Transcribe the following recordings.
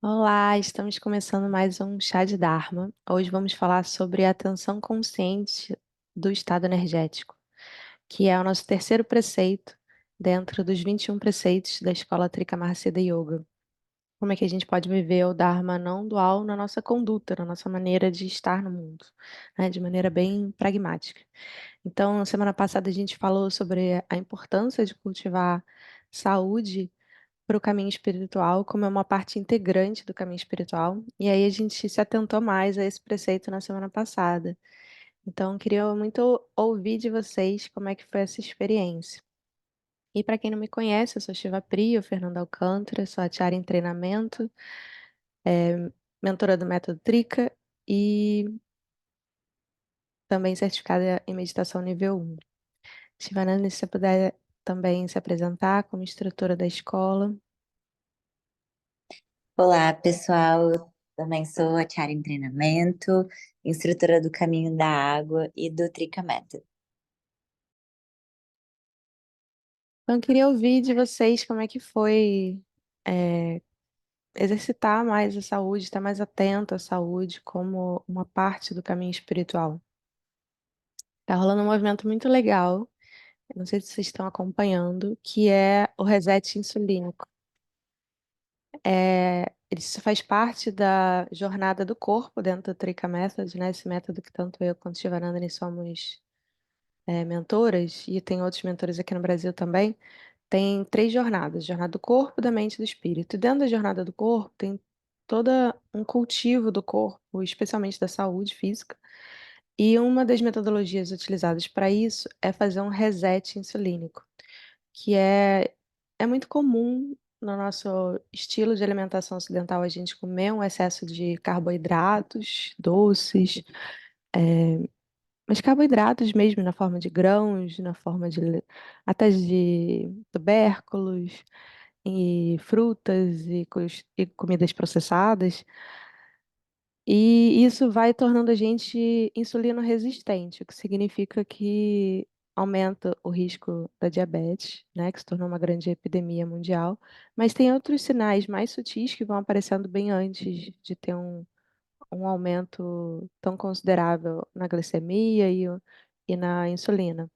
Olá, estamos começando mais um Chá de Dharma. Hoje vamos falar sobre a atenção consciente do estado energético, que é o nosso terceiro preceito dentro dos 21 preceitos da Escola Trikamahasida Yoga. Como é que a gente pode viver o Dharma não dual na nossa conduta, na nossa maneira de estar no mundo, né, de maneira bem pragmática. Então, na semana passada a gente falou sobre a importância de cultivar saúde para o caminho espiritual, como é uma parte integrante do caminho espiritual. E aí a gente se atentou mais a esse preceito na semana passada. Então, queria muito ouvir de vocês como é que foi essa experiência. E para quem não me conhece, eu sou Shiva Priya, Fernanda Alcântara, sou Acharya em treinamento, mentora do método Trika e também certificada em meditação nível 1. Shivananda, se você puder também se apresentar como instrutora da escola. Olá, pessoal. Eu também sou a Tiara em treinamento, instrutora do Caminho da Água e do Trika Method. Então, eu queria ouvir de vocês como é que foi é, exercitar mais a saúde, estar mais atento à saúde como uma parte do caminho espiritual. Tá rolando um movimento muito legal, eu não sei se vocês estão acompanhando, que é o reset insulínico. Isso faz parte da jornada do corpo dentro do Trika Method, né? Esse método que tanto eu quanto Shivanandani somos mentoras, e tem outros mentores aqui no Brasil também. Tem três jornadas: jornada do corpo, da mente e do espírito. E dentro da jornada do corpo tem toda um cultivo do corpo, especialmente da saúde física. E uma das metodologias utilizadas para isso é fazer um reset insulínico, que é muito comum no nosso estilo de alimentação ocidental a gente comer um excesso de carboidratos, doces, mas carboidratos mesmo, na forma de grãos, na forma de até de tubérculos e frutas e comidas processadas. E isso vai tornando a gente insulino resistente, o que significa que aumenta o risco da diabetes, né, que se tornou uma grande epidemia mundial. Mas tem outros sinais mais sutis que vão aparecendo bem antes de ter um aumento tão considerável na glicemia e na insulina.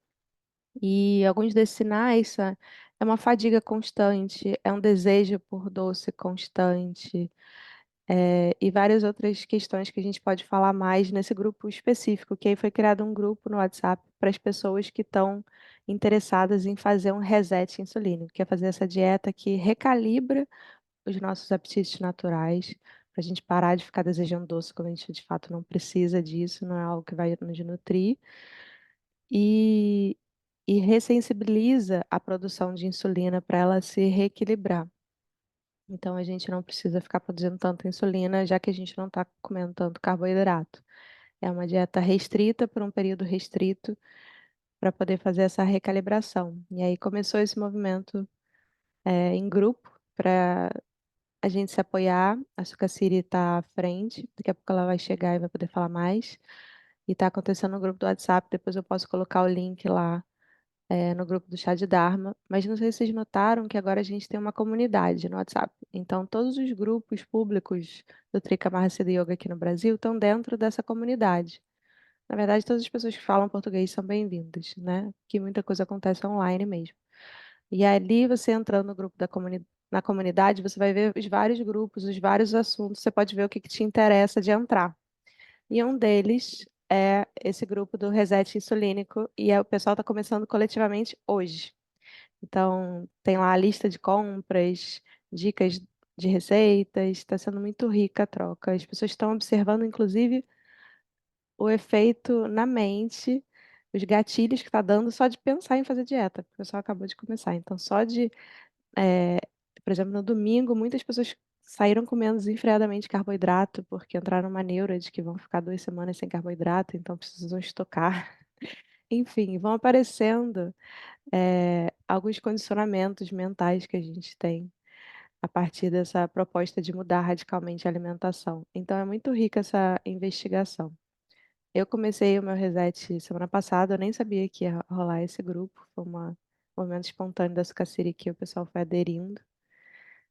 E alguns desses sinais é uma fadiga constante, é um desejo por doce constante, e várias outras questões que a gente pode falar mais nesse grupo específico, que aí foi criado um grupo no WhatsApp para as pessoas que estão interessadas em fazer um reset insulínico, que é fazer essa dieta que recalibra os nossos apetites naturais, para a gente parar de ficar desejando doce quando a gente de fato não precisa disso, não é algo que vai nos nutrir, e, e ressensibiliza a produção de insulina para ela se reequilibrar. Então a gente não precisa ficar produzindo tanta insulina, já que a gente não está comendo tanto carboidrato. É uma dieta restrita por um período restrito para poder fazer essa recalibração. E aí começou esse movimento em grupo para a gente se apoiar. A Sucaciri está à frente, daqui a pouco ela vai chegar e vai poder falar mais. E está acontecendo no grupo do WhatsApp, depois eu posso colocar o link lá no grupo do Chá de Dharma. Mas não sei se vocês notaram que agora a gente tem uma comunidade no WhatsApp. Então, todos os grupos públicos do Trika Mahasiddha Yoga aqui no Brasil estão dentro dessa comunidade. Na verdade, todas as pessoas que falam português são bem-vindas, né? Que muita coisa acontece online mesmo. E ali, você entrando no grupo na comunidade, você vai ver os vários grupos, os vários assuntos, você pode ver o que te interessa de entrar. E um deles é esse grupo do Reset Insulínico, e o pessoal está começando coletivamente hoje. Então, tem lá a lista de compras, dicas de receitas, está sendo muito rica a troca. As pessoas estão observando, inclusive, o efeito na mente, os gatilhos que está dando só de pensar em fazer dieta. O pessoal acabou de começar. Então, eh, por exemplo, no domingo, muitas pessoas saíram comendo desenfreadamente carboidrato, porque entraram numa neura de que vão ficar 2 semanas sem carboidrato, então precisam estocar. Enfim, vão aparecendo alguns condicionamentos mentais que a gente tem a partir dessa proposta de mudar radicalmente a alimentação. Então, é muito rica essa investigação. Eu comecei o meu reset semana passada, eu nem sabia que ia rolar esse grupo, foi um movimento espontâneo da Sucaciri que o pessoal foi aderindo.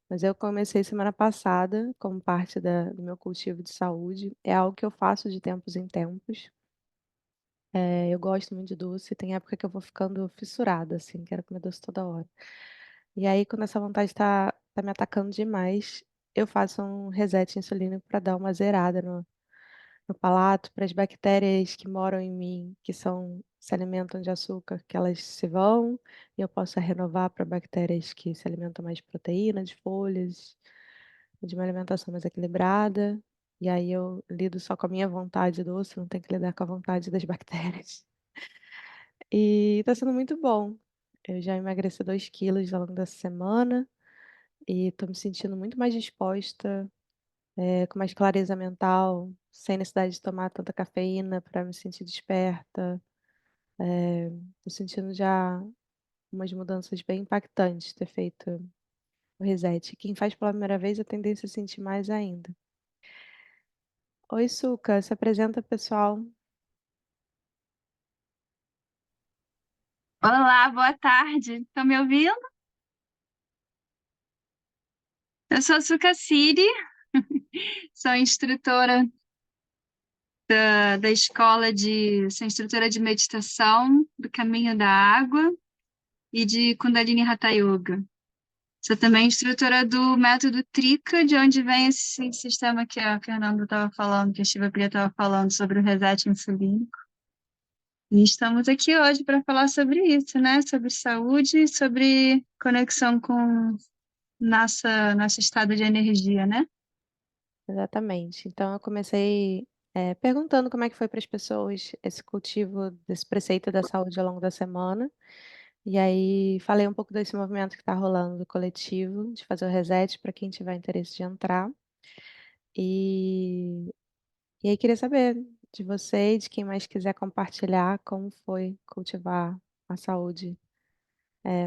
Mas eu comecei semana passada, como parte do meu cultivo de saúde. É algo que eu faço de tempos em tempos. Eu gosto muito de doce, tem época que eu vou ficando fissurada, assim, quero comer doce toda hora. E aí, quando essa vontade tá me atacando demais, eu faço um reset insulínico para dar uma zerada no palato, para as bactérias que moram em mim, que se alimentam de açúcar, que elas se vão, e eu possa renovar para bactérias que se alimentam mais de proteína, de folhas, de uma alimentação mais equilibrada. E aí eu lido só com a minha vontade doce, não tenho que lidar com a vontade das bactérias. E tá sendo muito bom. Eu já emagreci 2 quilos ao longo dessa semana e tô me sentindo muito mais disposta, com mais clareza mental, sem necessidade de tomar tanta cafeína para me sentir desperta. Tô sentindo já umas mudanças bem impactantes ter feito o reset. Quem faz pela primeira vez, a tendência é sentir mais ainda. Oi, Suca, se apresenta, pessoal. Olá, boa tarde. Estão me ouvindo? Eu sou a Sucaciri, sou instrutora da escola sou instrutora de meditação do Caminho da Água e de Kundalini Hatha Yoga. Sou também instrutora do método Trika, de onde vem esse sistema que a Fernanda estava falando, que a Shiva Priya estava falando sobre o reset insulínico. E estamos aqui hoje para falar sobre isso, né? Sobre saúde e sobre conexão com nosso estado de energia, né? Exatamente. Então eu comecei, perguntando como é que foi para as pessoas esse cultivo desse preceito da saúde ao longo da semana. E aí falei um pouco desse movimento que está rolando do coletivo, de fazer o reset para quem tiver interesse de entrar. E, e aí queria saber de você e de quem mais quiser compartilhar como foi cultivar a saúde,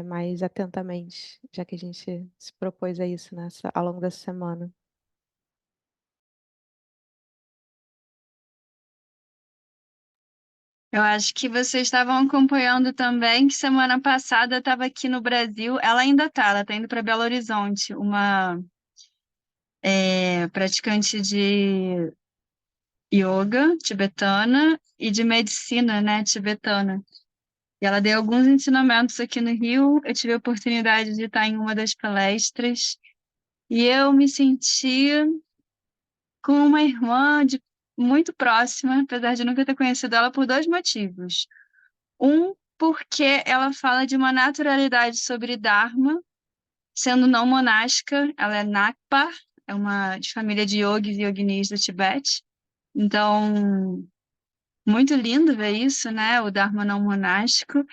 mais atentamente, já que a gente se propôs a isso ao longo dessa semana. Eu acho que vocês estavam acompanhando também que semana passada estava aqui no Brasil, ela está indo para Belo Horizonte, uma praticante de yoga tibetana e de medicina, né, tibetana. E ela deu alguns ensinamentos aqui no Rio. Eu tive a oportunidade de estar em uma das palestras e eu me senti com uma muito próxima, apesar de nunca ter conhecido ela por dois motivos. Um, porque ela fala de uma naturalidade sobre Dharma, sendo não monástica, ela é Nakpa, é uma de família de yogis e yoginis do Tibete. Então, muito lindo ver isso, né? O Dharma não monástico.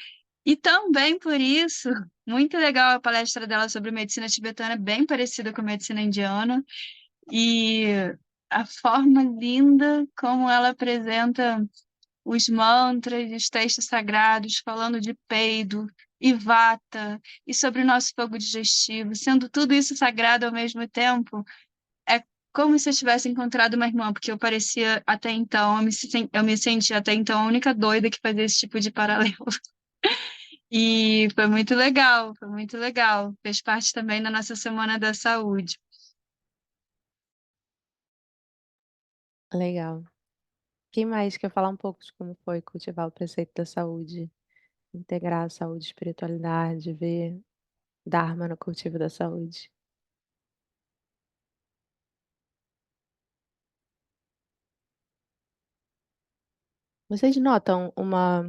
E também por isso, muito legal a palestra dela sobre medicina tibetana, bem parecida com a medicina indiana. E a forma linda como ela apresenta os mantras, os textos sagrados, falando de peido e vata, e sobre o nosso fogo digestivo, sendo tudo isso sagrado ao mesmo tempo, é como se eu tivesse encontrado uma irmã, porque eu parecia até então, eu me senti até então a única doida que fazia esse tipo de paralelo. E foi muito legal, foi muito legal. Fez parte também da nossa Semana da Saúde. Legal. Quem mais quer falar um pouco de como foi cultivar o preceito da saúde, integrar a saúde e espiritualidade, ver Dharma no cultivo da saúde? Vocês notam uma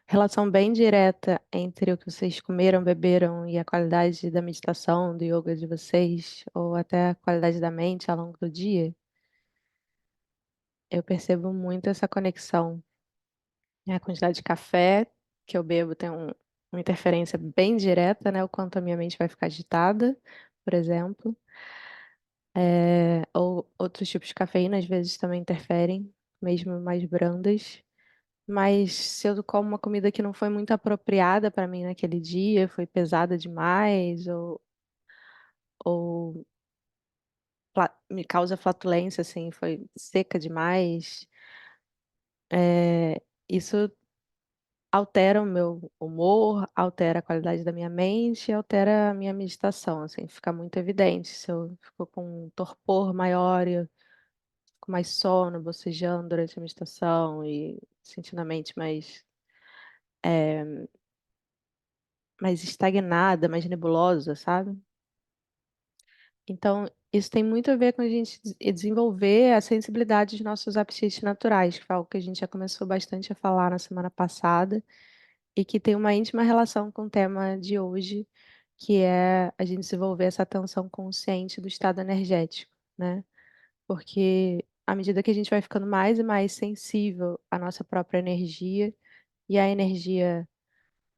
relação bem direta entre o que vocês comeram, beberam e a qualidade da meditação, do yoga de vocês, ou até a qualidade da mente ao longo do dia? Eu percebo muito essa conexão. A quantidade de café que eu bebo tem uma interferência bem direta, né? O quanto a minha mente vai ficar agitada, por exemplo. Ou outros tipos de cafeína às vezes também interferem, mesmo mais brandas. Mas se eu como uma comida que não foi muito apropriada para mim naquele dia, foi pesada demais, ou me causa flatulência, assim, foi seca demais, isso altera o meu humor, altera a qualidade da minha mente, altera a minha meditação, assim, fica muito evidente. Se eu fico com um torpor maior, eu fico mais sono, bocejando durante a meditação e sentindo a mente mais estagnada, mais nebulosa, sabe? Então, isso tem muito a ver com a gente desenvolver a sensibilidade dos nossos apetites naturais, que foi algo que a gente já começou bastante a falar na semana passada, e que tem uma íntima relação com o tema de hoje, que é a gente desenvolver essa atenção consciente do estado energético, né? Porque à medida que a gente vai ficando mais e mais sensível à nossa própria energia e à energia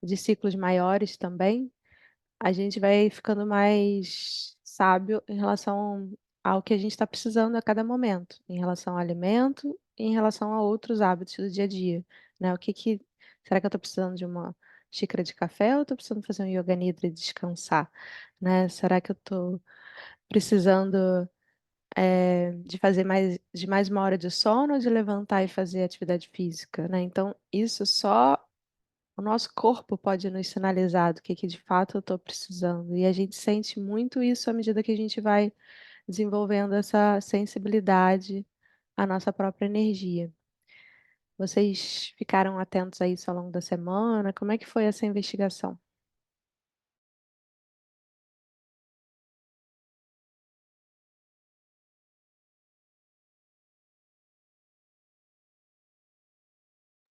de ciclos maiores também, a gente vai ficando mais sábio em relação ao que a gente está precisando a cada momento, em relação ao alimento e em relação a outros hábitos do dia a dia, né? Será que eu estou precisando de uma xícara de café ou estou precisando fazer um yoga nidra e descansar, né? Será que eu estou precisando de mais uma hora de sono ou de levantar e fazer atividade física, né? Então, isso só o nosso corpo pode nos sinalizar do que de fato eu estou precisando. E a gente sente muito isso à medida que a gente vai desenvolvendo essa sensibilidade à nossa própria energia. Vocês ficaram atentos a isso ao longo da semana? Como é que foi essa investigação?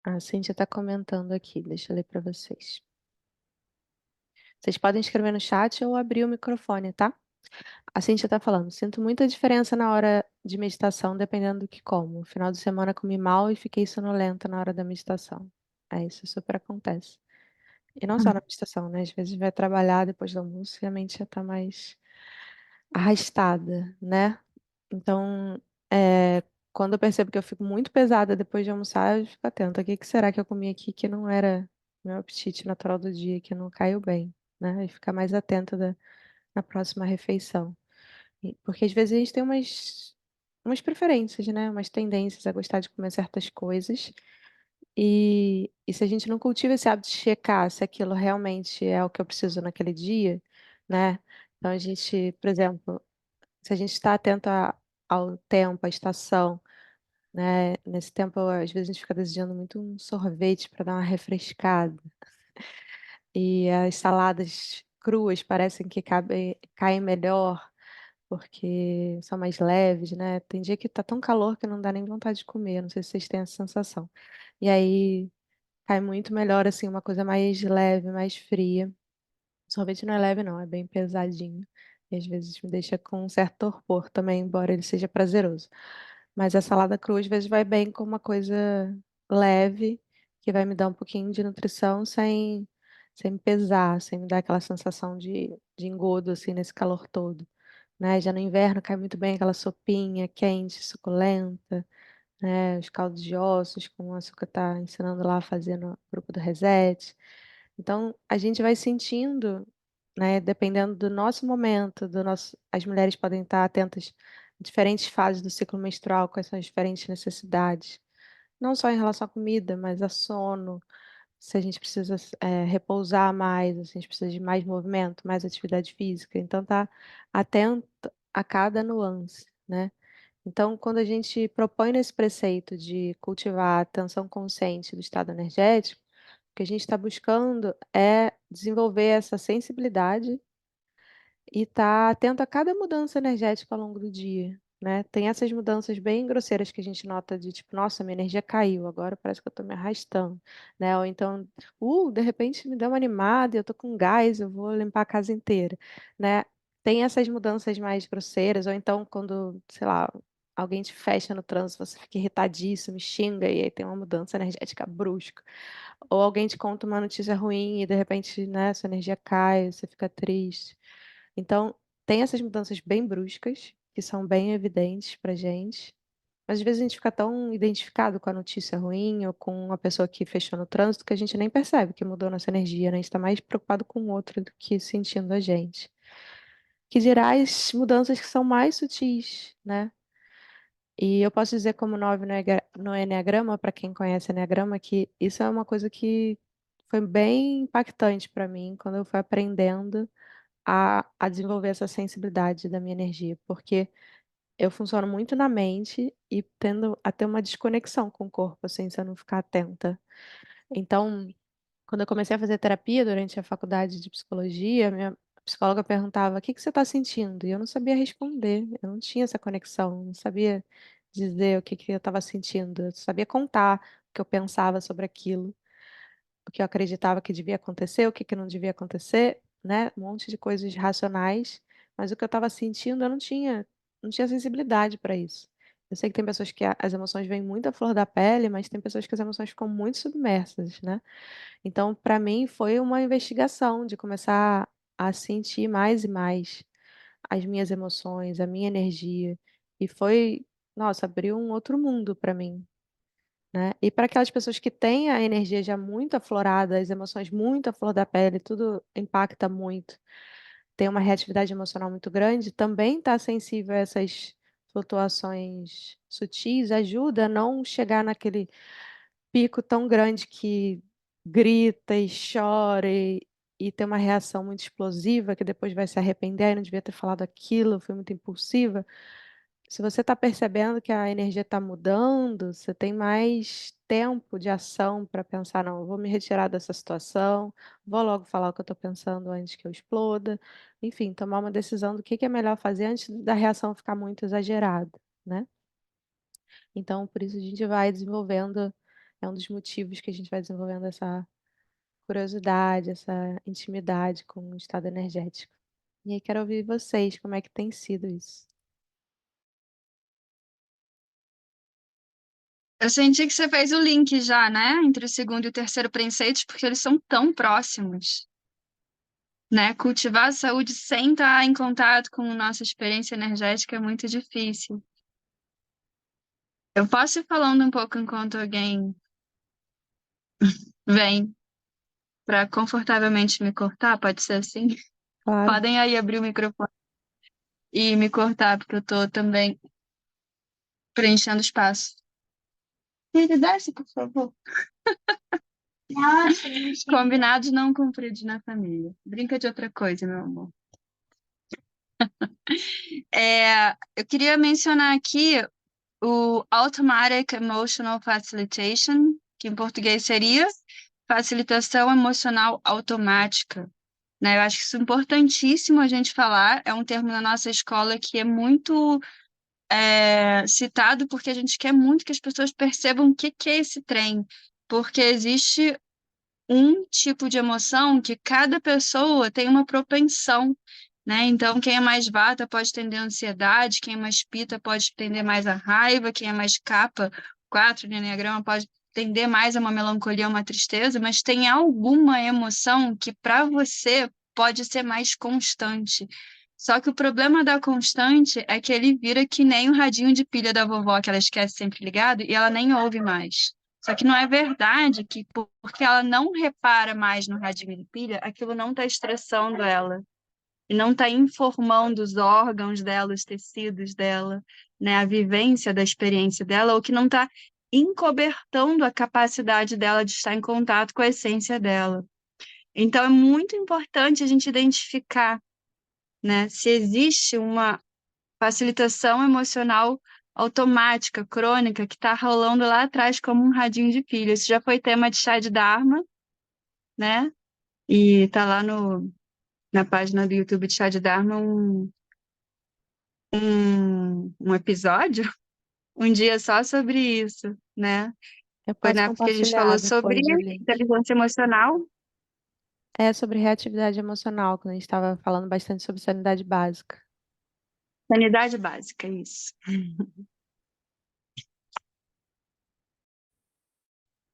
A Cíntia está comentando aqui, deixa eu ler para vocês. Vocês podem escrever no chat ou abrir o microfone, tá? A Cíntia está falando, sinto muita diferença na hora de meditação, dependendo do que como. No final de semana comi mal e fiquei sonolenta na hora da meditação. É, isso super acontece. E não só na meditação, né? Às vezes vai trabalhar depois do almoço e a mente já está mais arrastada, né? Então, quando eu percebo que eu fico muito pesada depois de almoçar, eu fico atenta. O que que será que eu comi aqui que não era meu apetite natural do dia, que não caiu bem, né? E ficar mais atenta na próxima refeição. Porque às vezes a gente tem umas preferências, né? Umas tendências a gostar de comer certas coisas. E se a gente não cultiva esse hábito de checar se aquilo realmente é o que eu preciso naquele dia, né? Então a gente, por exemplo, se a gente está atento ao tempo, à estação, né? Nesse tempo, às vezes a gente fica desejando muito um sorvete para dar uma refrescada. E as saladas cruas parecem que caem melhor porque são mais leves, né? Tem dia que tá tão calor que não dá nem vontade de comer, não sei se vocês têm essa sensação. E aí cai muito melhor, assim, uma coisa mais leve, mais fria. Sorvete não é leve, não, é bem pesadinho. E às vezes me deixa com um certo torpor também, embora ele seja prazeroso. Mas a salada crua às vezes vai bem com uma coisa leve, que vai me dar um pouquinho de nutrição sem me pesar, sem me dar aquela sensação de engodo, assim, nesse calor todo, né? Já no inverno cai muito bem aquela sopinha quente, suculenta, né? Os caldos de ossos, como o açúcar está ensinando lá a fazer no grupo do Reset. Então, a gente vai sentindo, né? Dependendo do nosso momento, as mulheres podem estar atentas a diferentes fases do ciclo menstrual, quais são as diferentes necessidades, não só em relação à comida, mas a sono, se a gente precisa repousar mais, se a gente precisa de mais movimento, mais atividade física. Então, tá atento a cada nuance, né? Então, quando a gente propõe nesse preceito de cultivar a atenção consciente do estado energético, o que a gente está buscando é desenvolver essa sensibilidade e estar atento a cada mudança energética ao longo do dia, né? Tem essas mudanças bem grosseiras que a gente nota de tipo, nossa, minha energia caiu, agora parece que eu tô me arrastando, né? Ou então, de repente me deu uma animada, eu tô com gás, eu vou limpar a casa inteira, né? Tem essas mudanças mais grosseiras, ou então quando, sei lá, alguém te fecha no trânsito, você fica irritadíssimo, xinga, e aí tem uma mudança energética brusca. Ou alguém te conta uma notícia ruim e de repente, né, sua energia cai, você fica triste. Então, tem essas mudanças bem bruscas, que são bem evidentes pra gente. Mas às vezes a gente fica tão identificado com a notícia ruim ou com a pessoa que fechou no trânsito que a gente nem percebe que mudou nossa energia, né? A gente está mais preocupado com o outro do que sentindo a gente. Que dirá as mudanças que são mais sutis, né? E eu posso dizer como 9 no Enneagrama, para quem conhece Enneagrama, que isso é uma coisa que foi bem impactante para mim quando eu fui aprendendo a desenvolver essa sensibilidade da minha energia, porque eu funciono muito na mente e tendo a ter uma desconexão com o corpo, assim, se eu não ficar atenta. Então, quando eu comecei a fazer terapia durante a faculdade de psicologia, minha psicóloga perguntava: "O que que você está sentindo?" E eu não sabia responder, eu não tinha essa conexão, não sabia dizer o que que eu estava sentindo, eu sabia contar o que eu pensava sobre aquilo, o que eu acreditava que devia acontecer, o que que não devia acontecer, né, um monte de coisas racionais, mas o que eu estava sentindo eu não tinha sensibilidade para isso. Eu sei que tem pessoas que as emoções vêm muito à flor da pele, mas tem pessoas que as emoções ficam muito submersas, né. Então, para mim foi uma investigação de começar a sentir mais e mais as minhas emoções, a minha energia, e foi, nossa, abriu um outro mundo para mim, né. E para aquelas pessoas que têm a energia já muito aflorada, as emoções muito à flor da pele, tudo impacta muito, tem uma reatividade emocional muito grande, também estar sensível a essas flutuações sutis ajuda a não chegar naquele pico tão grande que grita e chora e tem uma reação muito explosiva que depois vai se arrepender: "Ai, não devia ter falado aquilo, fui muito impulsiva". Se você está percebendo que a energia está mudando, você tem mais tempo de ação para pensar: "Não, eu vou me retirar dessa situação, vou logo falar o que eu estou pensando antes que eu exploda". Enfim, tomar uma decisão do que é melhor fazer antes da reação ficar muito exagerada, né. Então por isso a gente vai desenvolvendo é um dos motivos que a gente vai desenvolvendo essa curiosidade, essa intimidade com o estado energético. E aí quero ouvir vocês, como é que tem sido isso? Eu senti que você fez o link já, né, entre o segundo e o terceiro preceitos, porque eles são tão próximos, né? Cultivar a saúde sem estar em contato com nossa experiência energética é muito difícil. Eu posso ir falando um pouco enquanto alguém vem para confortavelmente me cortar? Pode ser assim? Claro. Podem aí abrir o microfone e me cortar, porque eu tô também preenchendo espaço. Ele desce, por favor. Nossa, combinados não cumpridos na família. Brinca de outra coisa, meu amor. Eu queria mencionar aqui o Automatic Emotional Facilitation, que em português seria facilitação emocional automática, né? Eu acho que isso é importantíssimo a gente falar. É um termo na nossa escola que é muito citado porque a gente quer muito que as pessoas percebam o que que é esse trem, porque existe um tipo de emoção que cada pessoa tem uma propensão, né? Então, quem é mais vata pode tender a ansiedade, quem é mais pita pode tender mais a raiva, quem é mais capa, 4 de enneagrama, pode tender mais a uma melancolia, uma tristeza, mas tem alguma emoção que para você pode ser mais constante. Só que o problema da constante é que ele vira que nem o radinho de pilha da vovó, que ela esquece sempre ligado e ela nem ouve mais. Só que não é verdade que porque ela não repara mais no radinho de pilha, aquilo não está estressando ela e não está informando os órgãos dela, os tecidos dela, né, a vivência da experiência dela, ou que não está encobertando a capacidade dela de estar em contato com a essência dela. Então é muito importante a gente identificar, né, se existe uma facilitação emocional automática, crônica, que está rolando lá atrás como um radinho de pilha. Isso já foi tema de chá de Dharma, né? E tá lá na página do YouTube de chá de Dharma um episódio, um dia só sobre isso, né? Eu Foi posso na época que a gente falou compartilhar sobre depois o link. inteligência emocional. É sobre reatividade emocional, quando a gente estava falando bastante sobre sanidade básica. Sanidade básica, isso.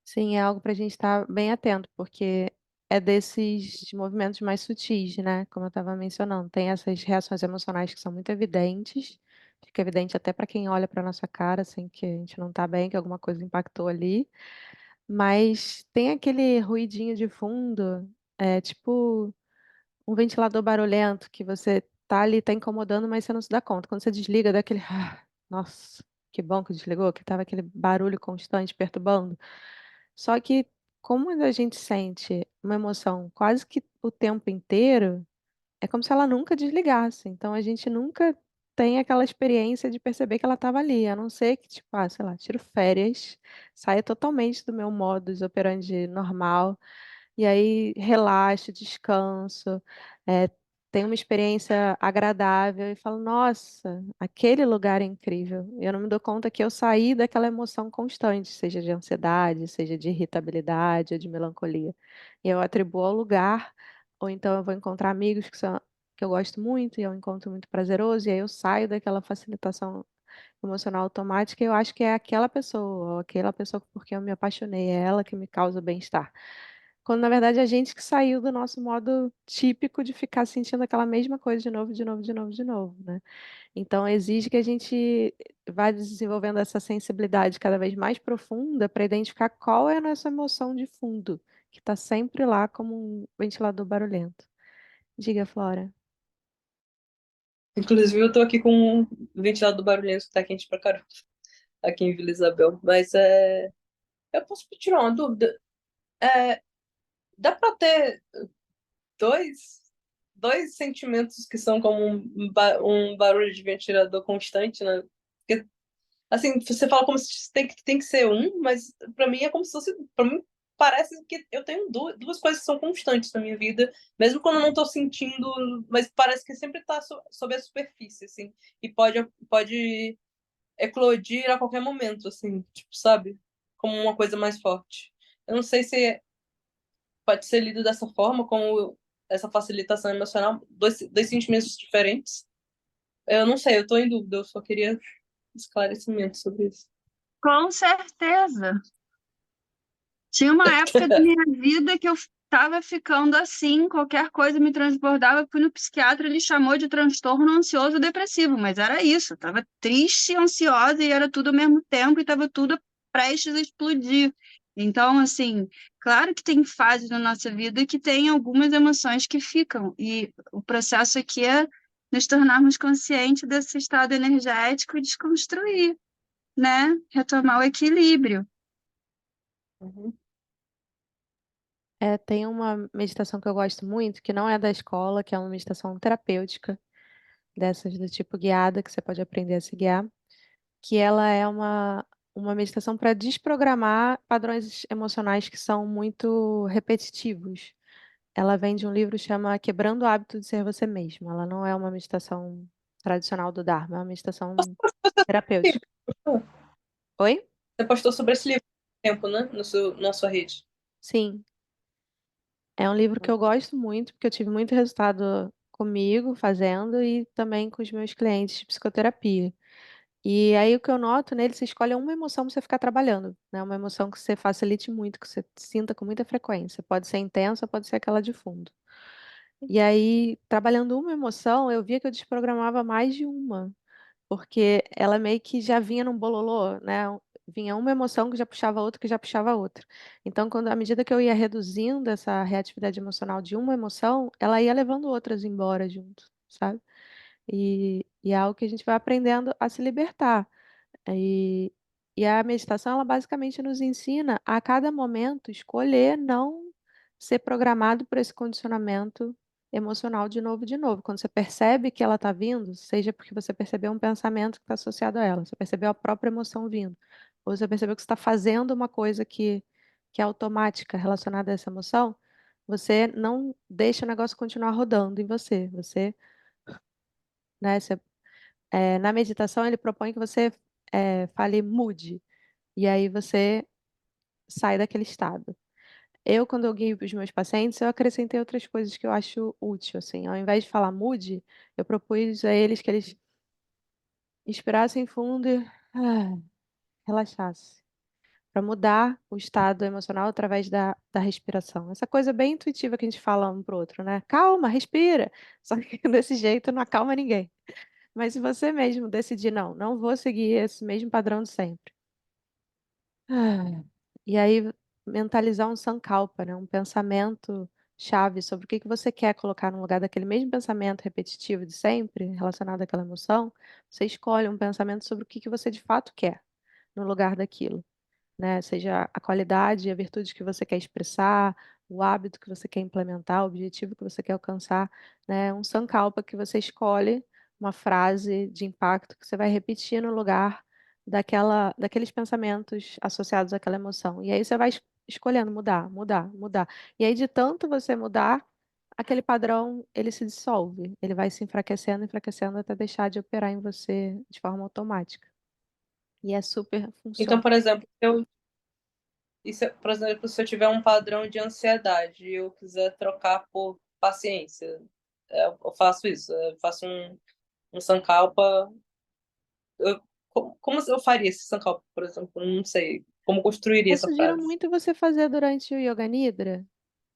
Sim, é algo para a gente estar bem atento, porque é desses movimentos mais sutis, né? Como eu estava mencionando, tem essas reações emocionais que são muito evidentes, fica evidente até para quem olha para nossa cara, assim, que a gente não está bem, que alguma coisa impactou ali. Mas tem aquele ruidinho de fundo, tipo um ventilador barulhento que você tá ali, tá incomodando, mas você não se dá conta. Quando você desliga, dá aquele: "Ah, nossa, que bom que desligou", que estava aquele barulho constante perturbando. Só que como a gente sente uma emoção quase que o tempo inteiro, é como se ela nunca desligasse. Então a gente nunca tem aquela experiência de perceber que ela estava ali, a não ser que, tipo, sei lá, tiro férias, saia totalmente do meu modus operandi normal. E aí relaxo, descanso, tenho uma experiência agradável e falo, nossa, aquele lugar é incrível. Eu não me dou conta que eu saí daquela emoção constante, seja de ansiedade, seja de irritabilidade ou de melancolia. E eu atribuo ao lugar, ou então eu vou encontrar amigos que eu gosto muito e é um encontro muito prazeroso, e aí eu saio daquela facilitação emocional automática e eu acho que é aquela pessoa, ou aquela pessoa por quem eu me apaixonei, é ela que me causa bem-estar. Quando na verdade a gente que saiu do nosso modo típico de ficar sentindo aquela mesma coisa de novo, de novo, de novo, de novo, né? Então exige que a gente vá desenvolvendo essa sensibilidade cada vez mais profunda para identificar qual é a nossa emoção de fundo, que está sempre lá como um ventilador barulhento. Diga, Flora. Inclusive, eu tô aqui com um ventilador barulhento que tá quente pra caramba, aqui em Vila Isabel. Mas eu posso tirar uma dúvida? É, dá pra ter dois, dois sentimentos que são como um barulho de ventilador constante, né? Porque, assim, você fala como se tem que ser um, mas pra mim é como se fosse. Pra mim parece que eu tenho duas coisas que são constantes na minha vida, mesmo quando eu não tô sentindo, mas parece que sempre tá sob a superfície, assim. E pode eclodir a qualquer momento, assim, tipo, sabe? Como uma coisa mais forte. Eu não sei se pode ser lido dessa forma, como essa facilitação emocional, dois sentimentos diferentes. Eu não sei, eu tô em dúvida, eu só queria esclarecimento sobre isso. Com certeza. Tinha uma época da minha vida que eu estava ficando assim, qualquer coisa me transbordava. Fui no psiquiatra, ele chamou de transtorno ansioso depressivo, mas era isso. Estava triste, ansiosa e era tudo ao mesmo tempo e estava tudo prestes a explodir. Então, assim, claro que tem fases na nossa vida que tem algumas emoções que ficam, e o processo aqui é nos tornarmos conscientes desse estado energético e desconstruir, né? Retomar o equilíbrio. Uhum. Tem uma meditação que eu gosto muito, que não é da escola, que é uma meditação terapêutica, dessas do tipo guiada, que você pode aprender a se guiar, que ela é uma meditação para desprogramar padrões emocionais que são muito repetitivos. Ela vem de um livro que chama Quebrando o Hábito de Ser Você Mesmo. Ela não é uma meditação tradicional do Dharma, é uma meditação terapêutica. Oi? Você postou sobre esse livro há tempo, né? Na sua rede. Sim. É um livro que eu gosto muito, porque eu tive muito resultado comigo fazendo e também com os meus clientes de psicoterapia. E aí o que eu noto nele, você escolhe uma emoção para você ficar trabalhando, né? Uma emoção que você facilite muito, que você sinta com muita frequência. Pode ser intensa, pode ser aquela de fundo. E aí, trabalhando uma emoção, eu via que eu desprogramava mais de uma, porque ela meio que já vinha num bololô, né? Vinha uma emoção que já puxava outra, que já puxava outra. Então, à medida que eu ia reduzindo essa reatividade emocional de uma emoção, ela ia levando outras embora junto, sabe? E é algo que a gente vai aprendendo a se libertar. E, e a meditação, ela basicamente nos ensina a cada momento escolher não ser programado por esse condicionamento emocional de novo, de novo. Quando você percebe que ela está vindo, seja porque você percebeu um pensamento que está associado a ela, você percebeu a própria emoção vindo, ou você percebeu que você está fazendo uma coisa que é automática relacionada a essa emoção, você não deixa o negócio continuar rodando em você. Você, né, na meditação, ele propõe que você fale mude. E aí você sai daquele estado. Quando eu guio para os meus pacientes, eu acrescentei outras coisas que eu acho útil, assim. Ao invés de falar mude, eu propus a eles que eles inspirassem fundo e relaxassem. Para mudar o estado emocional através da respiração. Essa coisa bem intuitiva que a gente fala um pro outro, né? Calma, respira. Só que desse jeito não acalma ninguém. Mas se você mesmo decidir, não, não vou seguir esse mesmo padrão de sempre. E aí mentalizar um sankalpa, né? Um pensamento chave sobre o que que você quer colocar no lugar daquele mesmo pensamento repetitivo de sempre, relacionado àquela emoção, você escolhe um pensamento sobre o que que você de fato quer no lugar daquilo, né? Seja a qualidade, a virtude que você quer expressar, o hábito que você quer implementar, o objetivo que você quer alcançar, né? Um sankalpa que você escolhe uma frase de impacto que você vai repetir no lugar daqueles pensamentos associados àquela emoção. E aí você vai escolhendo mudar, mudar, mudar. E aí de tanto você mudar, aquele padrão ele se dissolve, ele vai se enfraquecendo, enfraquecendo até deixar de operar em você de forma automática. E é super Então, funciona. por exemplo, por exemplo, se eu tiver um padrão de ansiedade e eu quiser trocar por paciência, eu faço isso. Eu faço um Sankalpa. Como eu faria esse Sankalpa, por exemplo? Não sei. Como construiria Eu essa sugiro frase? muito você fazer durante o Yoga Nidra,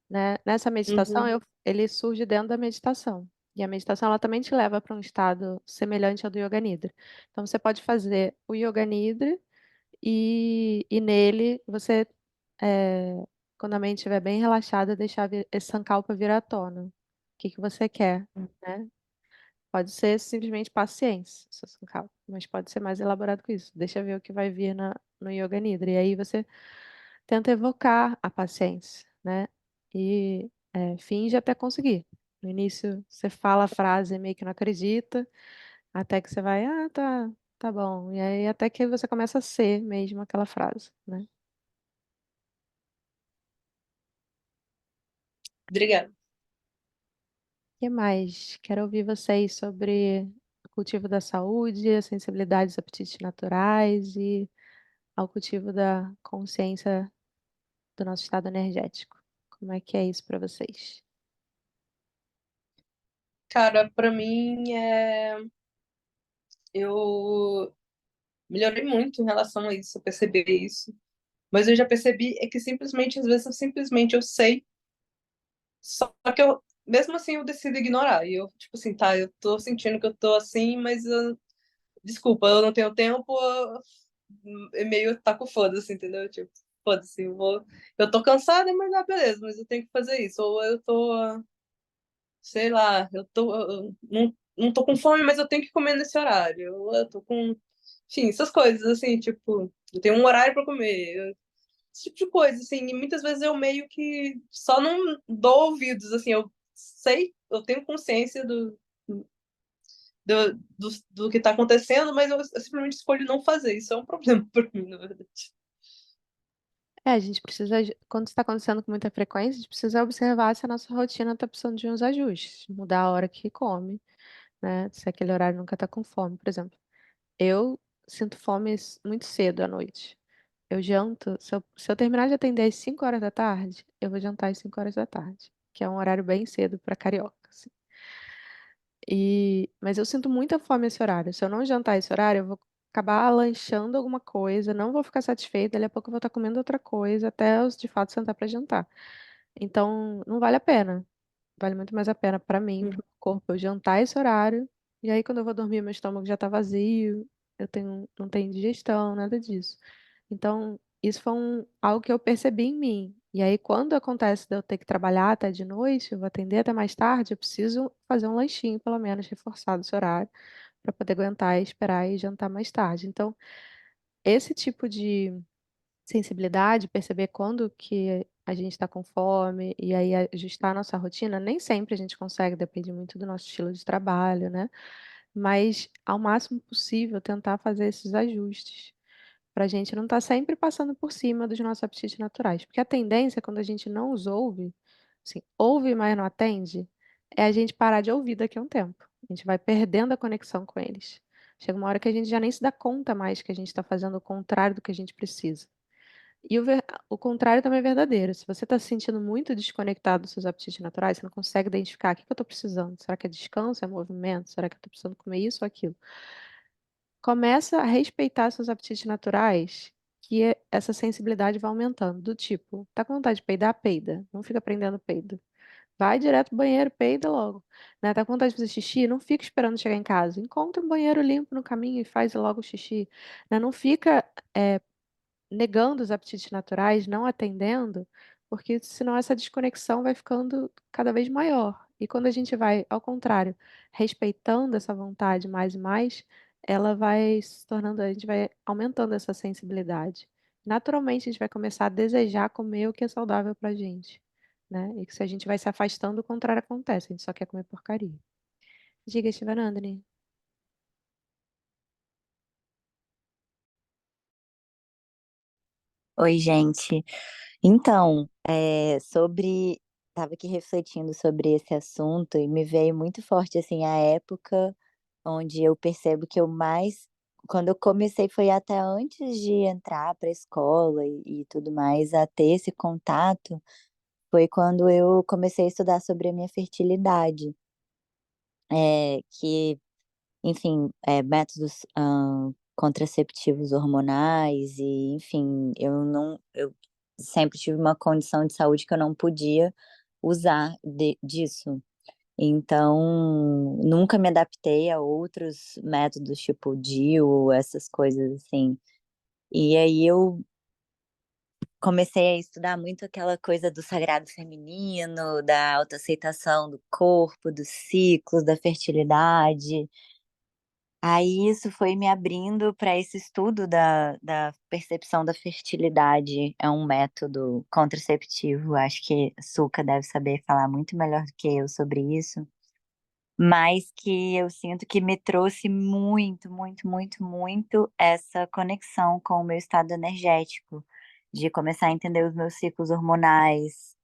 né? Nessa meditação, Uhum. ele surge dentro da meditação. E a meditação ela também te leva para um estado semelhante ao do Yoga Nidra. Então você pode fazer o Yoga Nidra e nele você, é, quando a mente estiver bem relaxada, deixar esse Sankalpa vir à tona. O que que você quer, né? Pode ser simplesmente paciência, seu Sankalpa, mas pode ser mais elaborado que isso. Deixa ver o que vai vir no Yoga Nidra. E aí você tenta evocar a paciência, né? E finge até conseguir. No início você fala a frase e meio que não acredita, até que você vai, tá bom. E aí até que você começa a ser mesmo aquela frase, né? O Obrigada. que mais? Quero ouvir vocês sobre o cultivo da saúde, a sensibilidade dos apetites naturais e ao cultivo da consciência do nosso estado energético. Como é que é isso para vocês? Cara, pra mim, eu melhorei muito em relação a isso, eu percebi isso. Mas eu já percebi que simplesmente, às vezes, eu sei, só que mesmo assim, eu decido ignorar. E eu, tipo assim, tá, eu tô sentindo que eu tô assim, mas desculpa, eu não tenho tempo, é meio taco foda-se, entendeu? Tipo, foda-se, eu tô cansada, mas beleza, mas eu tenho que fazer isso. Ou eu tô, sei lá, eu não tô com fome, mas eu tenho que comer nesse horário. Ou eu tô com, enfim, essas coisas, assim, tipo, eu tenho um horário pra comer, esse tipo de coisa, assim, e muitas vezes eu meio que só não dou ouvidos, assim, eu sei, eu tenho consciência do que tá acontecendo, mas eu simplesmente escolho não fazer. Isso é um problema pra mim, na verdade. A gente precisa, quando está acontecendo com muita frequência, a gente precisa observar se a nossa rotina está precisando de uns ajustes, mudar a hora que come, né? Se aquele horário nunca está com fome, por exemplo. Eu sinto fome muito cedo à noite. Eu janto, se eu terminar de atender às 5 horas da tarde, eu vou jantar às 5 horas da tarde, que é um horário bem cedo para carioca, assim. Mas eu sinto muita fome esse horário. Se eu não jantar esse horário, eu vou acabar lanchando alguma coisa, não vou ficar satisfeita, daqui a pouco eu vou estar comendo outra coisa até eu de fato sentar para jantar. Então, não vale a pena. Vale muito mais a pena para mim, para o Uhum. meu corpo, eu jantar esse horário. E aí, quando eu vou dormir, meu estômago já tá vazio, não tenho digestão, nada disso. Então, isso foi algo que eu percebi em mim. E aí, quando acontece de eu ter que trabalhar até de noite, eu vou atender até mais tarde, eu preciso fazer um lanchinho, pelo menos, reforçado esse horário, para poder aguentar e esperar e jantar mais tarde. Então, esse tipo de sensibilidade, perceber quando que a gente está com fome e aí ajustar a nossa rotina, nem sempre a gente consegue, depende muito do nosso estilo de trabalho, né? Mas ao máximo possível tentar fazer esses ajustes para a gente não estar sempre passando por cima dos nossos apetites naturais. Porque a tendência, quando a gente não os ouve, assim, ouve, mas não atende, é a gente parar de ouvir daqui a um tempo. A gente vai perdendo a conexão com eles. Chega uma hora que a gente já nem se dá conta mais que a gente está fazendo o contrário do que a gente precisa. E o contrário também é verdadeiro. Se você está se sentindo muito desconectado dos seus apetites naturais, você não consegue identificar o que que eu estou precisando. Será que é descanso? É movimento? Será que eu estou precisando comer isso ou aquilo? Começa a respeitar seus apetites naturais, que essa sensibilidade vai aumentando. Do tipo, tá com vontade de peidar? Peida. Não fica prendendo peido. Vai direto pro banheiro, peida logo. Né? Tá com vontade de fazer xixi? Não fica esperando chegar em casa. Encontra um banheiro limpo no caminho e faz logo o xixi. Né? Não fica negando os apetites naturais, não atendendo, porque senão essa desconexão vai ficando cada vez maior. E quando a gente vai, ao contrário, respeitando essa vontade mais e mais, ela vai se tornando, a gente vai aumentando essa sensibilidade naturalmente a gente vai começar a desejar comer o que é saudável pra gente, né? E que se a gente vai se afastando, o contrário acontece, a gente só quer comer porcaria. Diga, Shivanandani. Oi, gente. Então, estava aqui refletindo sobre esse assunto e me veio muito forte, assim, a época onde eu percebo que quando eu comecei foi até antes de entrar para a escola e tudo mais, a ter esse contato, foi quando eu comecei a estudar sobre a minha fertilidade, que enfim, métodos contraceptivos hormonais e, enfim, eu sempre tive uma condição de saúde que eu não podia usar disso. Então, nunca me adaptei a outros métodos, tipo DIU, essas coisas assim. E aí eu comecei a estudar muito aquela coisa do sagrado feminino, da autoaceitação do corpo, dos ciclos, da fertilidade. Aí isso foi me abrindo para esse estudo da percepção da fertilidade. É um método contraceptivo. Acho que Suca deve saber falar muito melhor do que eu sobre isso. Mas que eu sinto que me trouxe muito, muito, muito, muito essa conexão com o meu estado energético, de começar a entender os meus ciclos hormonais,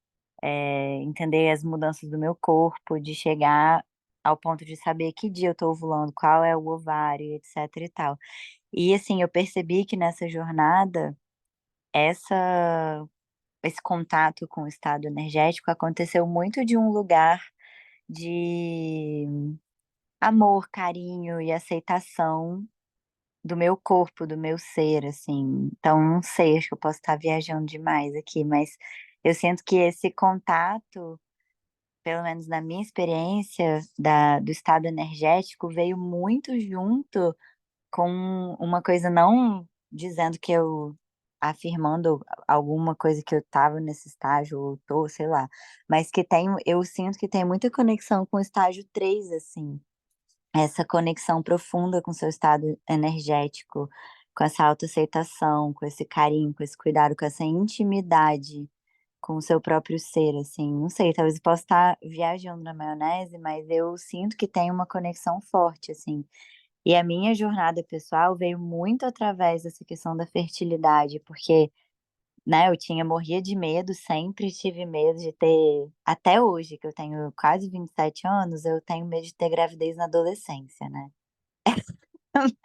entender as mudanças do meu corpo, de chegar ao ponto de saber que dia eu tô ovulando, qual é o ovário, etc e tal. E assim, eu percebi que nessa jornada, essa, esse contato com o estado energético aconteceu muito de um lugar de amor, carinho e aceitação do meu corpo, do meu ser, assim. Então, não sei, acho que eu posso estar viajando demais aqui, mas eu sinto que esse contato, pelo menos na minha experiência do estado energético, veio muito junto com uma coisa não dizendo que eu afirmando alguma coisa que eu estava nesse estágio ou tô, sei lá, mas que eu sinto que tem muita conexão com o estágio 3 assim, essa conexão profunda com seu estado energético, com essa autoaceitação, com esse carinho, com esse cuidado, com essa intimidade com o seu próprio ser, assim. Não sei, talvez eu possa estar viajando na maionese, mas eu sinto que tem uma conexão forte, assim. E a minha jornada pessoal veio muito através dessa questão da fertilidade, porque, né, morria de medo, sempre tive medo de ter, até hoje, que eu tenho quase 27 anos, eu tenho medo de ter gravidez na adolescência, né?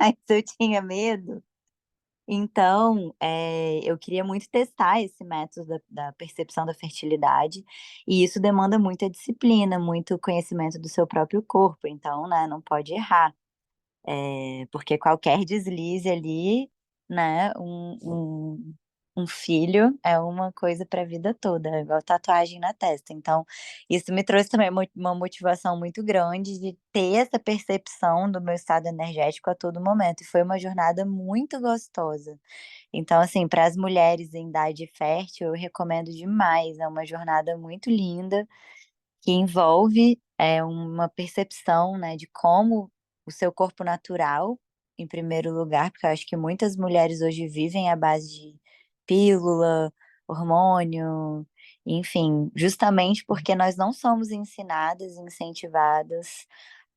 Mas eu tinha medo. Então, eu queria muito testar esse método da percepção da fertilidade, e isso demanda muita disciplina, muito conhecimento do seu próprio corpo, então, né, não pode errar. Porque qualquer deslize ali, né, um filho é uma coisa para a vida toda, é igual tatuagem na testa. Então, isso me trouxe também uma motivação muito grande de ter essa percepção do meu estado energético a todo momento. E foi uma jornada muito gostosa. Então, assim, para as mulheres em idade fértil, eu recomendo demais. É uma jornada muito linda que envolve uma percepção, né, de como o seu corpo natural, em primeiro lugar, porque eu acho que muitas mulheres hoje vivem à base de pílula, hormônio, enfim, justamente porque nós não somos ensinadas, incentivadas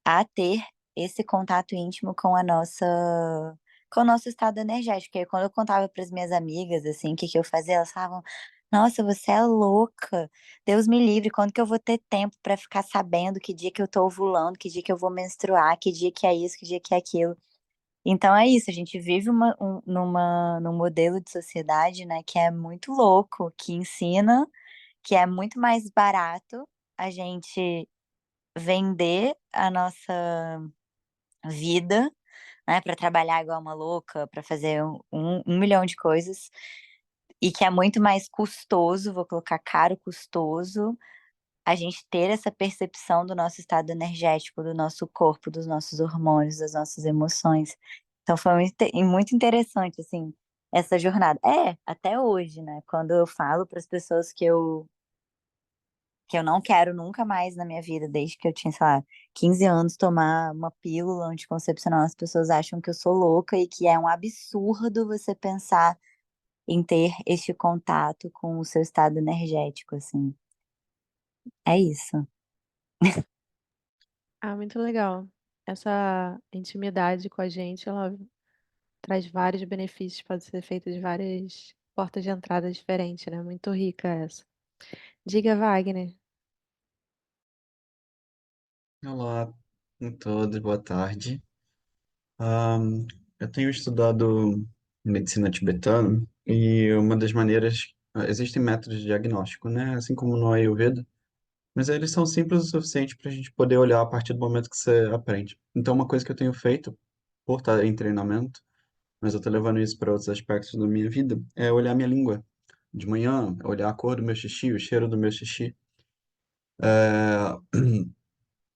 a ter esse contato íntimo com o nosso estado energético. E aí, quando eu contava para as minhas amigas assim, o que que eu fazia, elas falavam: "Nossa, você é louca. Deus me livre, quando que eu vou ter tempo para ficar sabendo que dia que eu tô ovulando, que dia que eu vou menstruar, que dia que é isso, que dia que é aquilo?" Então é isso, a gente vive num modelo de sociedade, né, que é muito louco, que ensina que é muito mais barato a gente vender a nossa vida, né, para trabalhar igual uma louca, para fazer um milhão de coisas, e que é muito mais custoso, vou colocar caro, custoso, a gente ter essa percepção do nosso estado energético, do nosso corpo, dos nossos hormônios, das nossas emoções. Então foi muito interessante, assim, essa jornada. Até hoje, né? Quando eu falo para as pessoas que eu não quero nunca mais na minha vida, desde que eu tinha, sei lá, 15 anos, tomar uma pílula anticoncepcional, as pessoas acham que eu sou louca e que é um absurdo você pensar em ter este contato com o seu estado energético, assim. É isso. Ah, muito legal. Essa intimidade com a gente, ela traz vários benefícios, pode ser feita de várias portas de entrada diferentes, né? Muito rica essa. Diga, Wagner. Olá a todos, boa tarde. Ahn, eu tenho estudado medicina tibetana e uma das maneiras, existem métodos de diagnóstico, né? Assim como no Ayurveda, mas eles são simples o suficiente para a gente poder olhar a partir do momento que você aprende. Então, uma coisa que eu tenho feito, por estar em treinamento, mas eu estou levando isso para outros aspectos da minha vida, é olhar minha língua. De manhã, olhar a cor do meu xixi, o cheiro do meu xixi.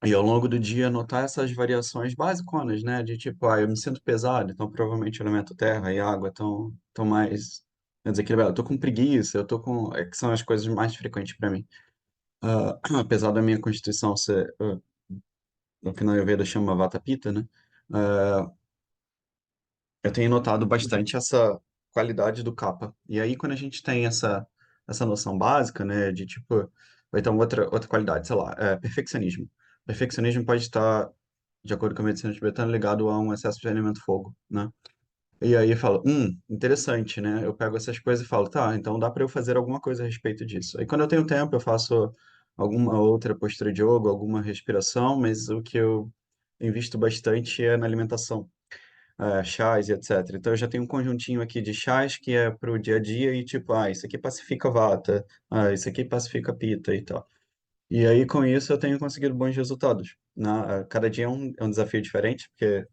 E ao longo do dia notar essas variações basiconas, né? De tipo, eu me sinto pesado, então provavelmente o elemento terra e água estão mais desequilibrados. Eu tô com preguiça, eu tô com. É que são as coisas mais frequentes para mim. Apesar da minha constituição ser, o que na Ayurveda chama Vata Pitta, né? Ah, eu tenho notado bastante essa qualidade do kapha. E aí, quando a gente tem essa noção básica, né, de tipo, ou então outra qualidade, sei lá, perfeccionismo. Perfeccionismo pode estar, de acordo com a medicina tibetana, ligado a um excesso de elemento fogo, né? E aí fala, interessante, né? Eu pego essas coisas e falo, tá, então dá para eu fazer alguma coisa a respeito disso. Aí quando eu tenho tempo, eu faço alguma outra postura de yoga, alguma respiração, mas o que eu invisto bastante é na alimentação, chás e etc. Então eu já tenho um conjuntinho aqui de chás que é para o dia a dia e tipo, isso aqui pacifica vata, isso aqui pacifica pita e tal. E aí com isso eu tenho conseguido bons resultados. Cada dia é um desafio diferente, porque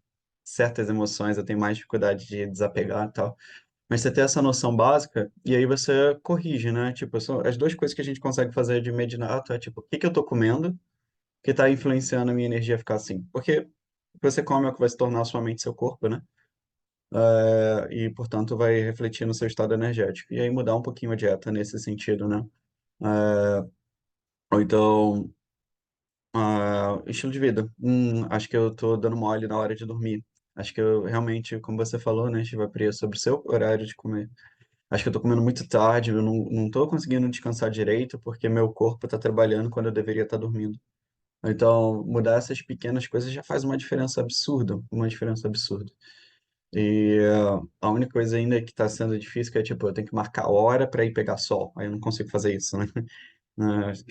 certas emoções eu tenho mais dificuldade de desapegar e tal. Mas você tem essa noção básica e aí você corrige, né? Tipo, as duas coisas que a gente consegue fazer de imediato é tipo, o que que eu tô comendo que está influenciando a minha energia a ficar assim? Porque o que você come é o que vai se tornar a sua mente e seu corpo, né? E, portanto, vai refletir no seu estado energético. E aí mudar um pouquinho a dieta nesse sentido, né? Ou então, estilo de vida. Acho que eu tô dando mole na hora de dormir. Acho que eu realmente, como você falou, né, Shivapriya, sobre o seu horário de comer. Acho que eu tô comendo muito tarde, eu não tô conseguindo descansar direito porque meu corpo tá trabalhando quando eu deveria estar dormindo. Então, mudar essas pequenas coisas já faz uma diferença absurda, uma diferença absurda. E a única coisa ainda que está sendo difícil é, tipo, eu tenho que marcar hora para ir pegar sol. Aí eu não consigo fazer isso, né?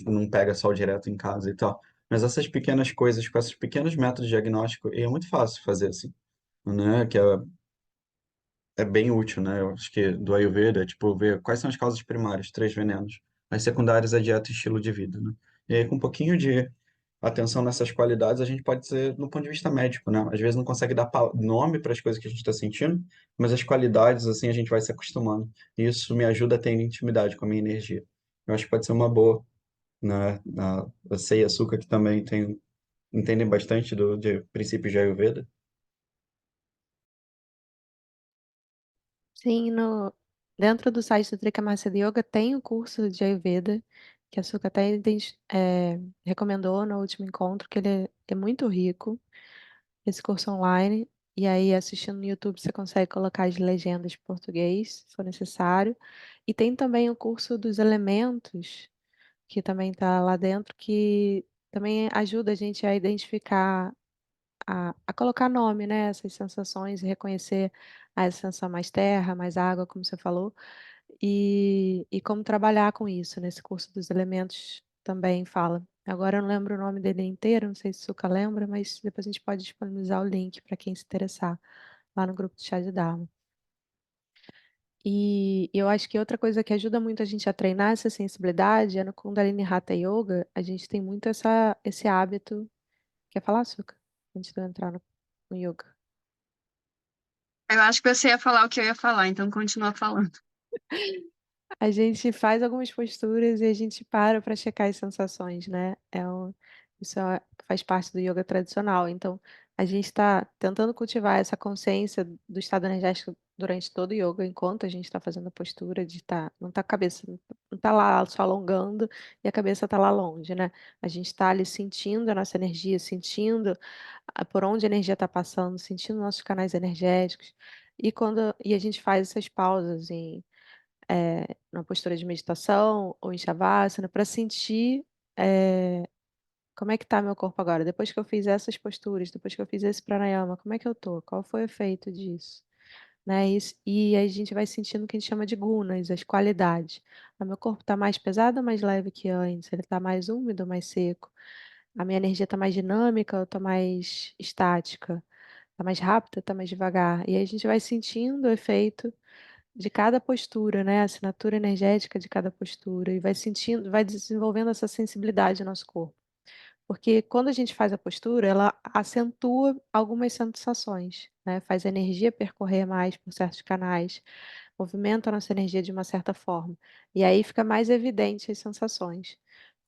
Não pega sol direto em casa e tal. Mas essas pequenas coisas, com esses pequenos métodos de diagnóstico, e é muito fácil fazer assim, né? Que é bem útil, né? Eu acho que do Ayurveda é, tipo, ver quais são as causas primárias, três venenos. As secundárias é dieta e estilo de vida, né? E aí, com um pouquinho de atenção nessas qualidades, a gente pode ser, no ponto de vista médico, né? Às vezes não consegue dar nome para as coisas que a gente está sentindo, mas as qualidades, assim, a gente vai se acostumando. E isso me ajuda a ter intimidade com a minha energia. Eu acho que pode ser uma boa, né? A Sei e Açúcar, que também entendem bastante de princípios de Ayurveda. Sim, dentro do site do Trikamacida Yoga tem o curso de Ayurveda, que a Suka até recomendou no último encontro, que ele é muito rico, esse curso online. E aí, assistindo no YouTube, você consegue colocar as legendas em português, se for necessário. E tem também o curso dos elementos, que também está lá dentro, que também ajuda a gente a identificar a colocar nome, né, essas sensações e reconhecer a sensação mais terra, mais água, como você falou, e como trabalhar com isso. Nesse curso dos elementos também fala. Agora eu não lembro o nome dele inteiro, não sei se o Suca lembra, mas depois a gente pode disponibilizar o link para quem se interessar lá no grupo do Chá de Dharma. E eu acho que outra coisa que ajuda muito a gente a treinar essa sensibilidade é no Kundalini Hatha Yoga, a gente tem muito esse hábito. Quer falar, Suca? Antes de eu entrar no yoga. Eu acho que você ia falar o que eu ia falar, então continua falando. A gente faz algumas posturas e a gente para checar as sensações, né? Isso faz parte do yoga tradicional. Então, a gente está tentando cultivar essa consciência do estado energético durante todo o yoga, enquanto a gente está fazendo a postura de estar, não tá a cabeça, não tá lá só alongando e a cabeça está lá longe, né? A gente está ali sentindo a nossa energia, sentindo por onde a energia está passando, sentindo nossos canais energéticos. E a gente faz essas pausas numa postura de meditação ou em Shavasana, para sentir é, como é que tá meu corpo agora. Depois que eu fiz essas posturas, depois que eu fiz esse pranayama, como é que eu tô? Qual foi o efeito disso? Né? E aí a gente vai sentindo o que a gente chama de gunas, as qualidades. O meu corpo está mais pesado ou mais leve que antes? Ele está mais úmido ou mais seco? A minha energia está mais dinâmica ou está mais estática? Está mais rápida, está mais devagar? E aí a gente vai sentindo o efeito de cada postura, né? A assinatura energética de cada postura e vai sentindo, vai desenvolvendo essa sensibilidade no nosso corpo. Porque quando a gente faz a postura, ela acentua algumas sensações, né? Faz a energia percorrer mais por certos canais, movimenta a nossa energia de uma certa forma. E aí fica mais evidente as sensações.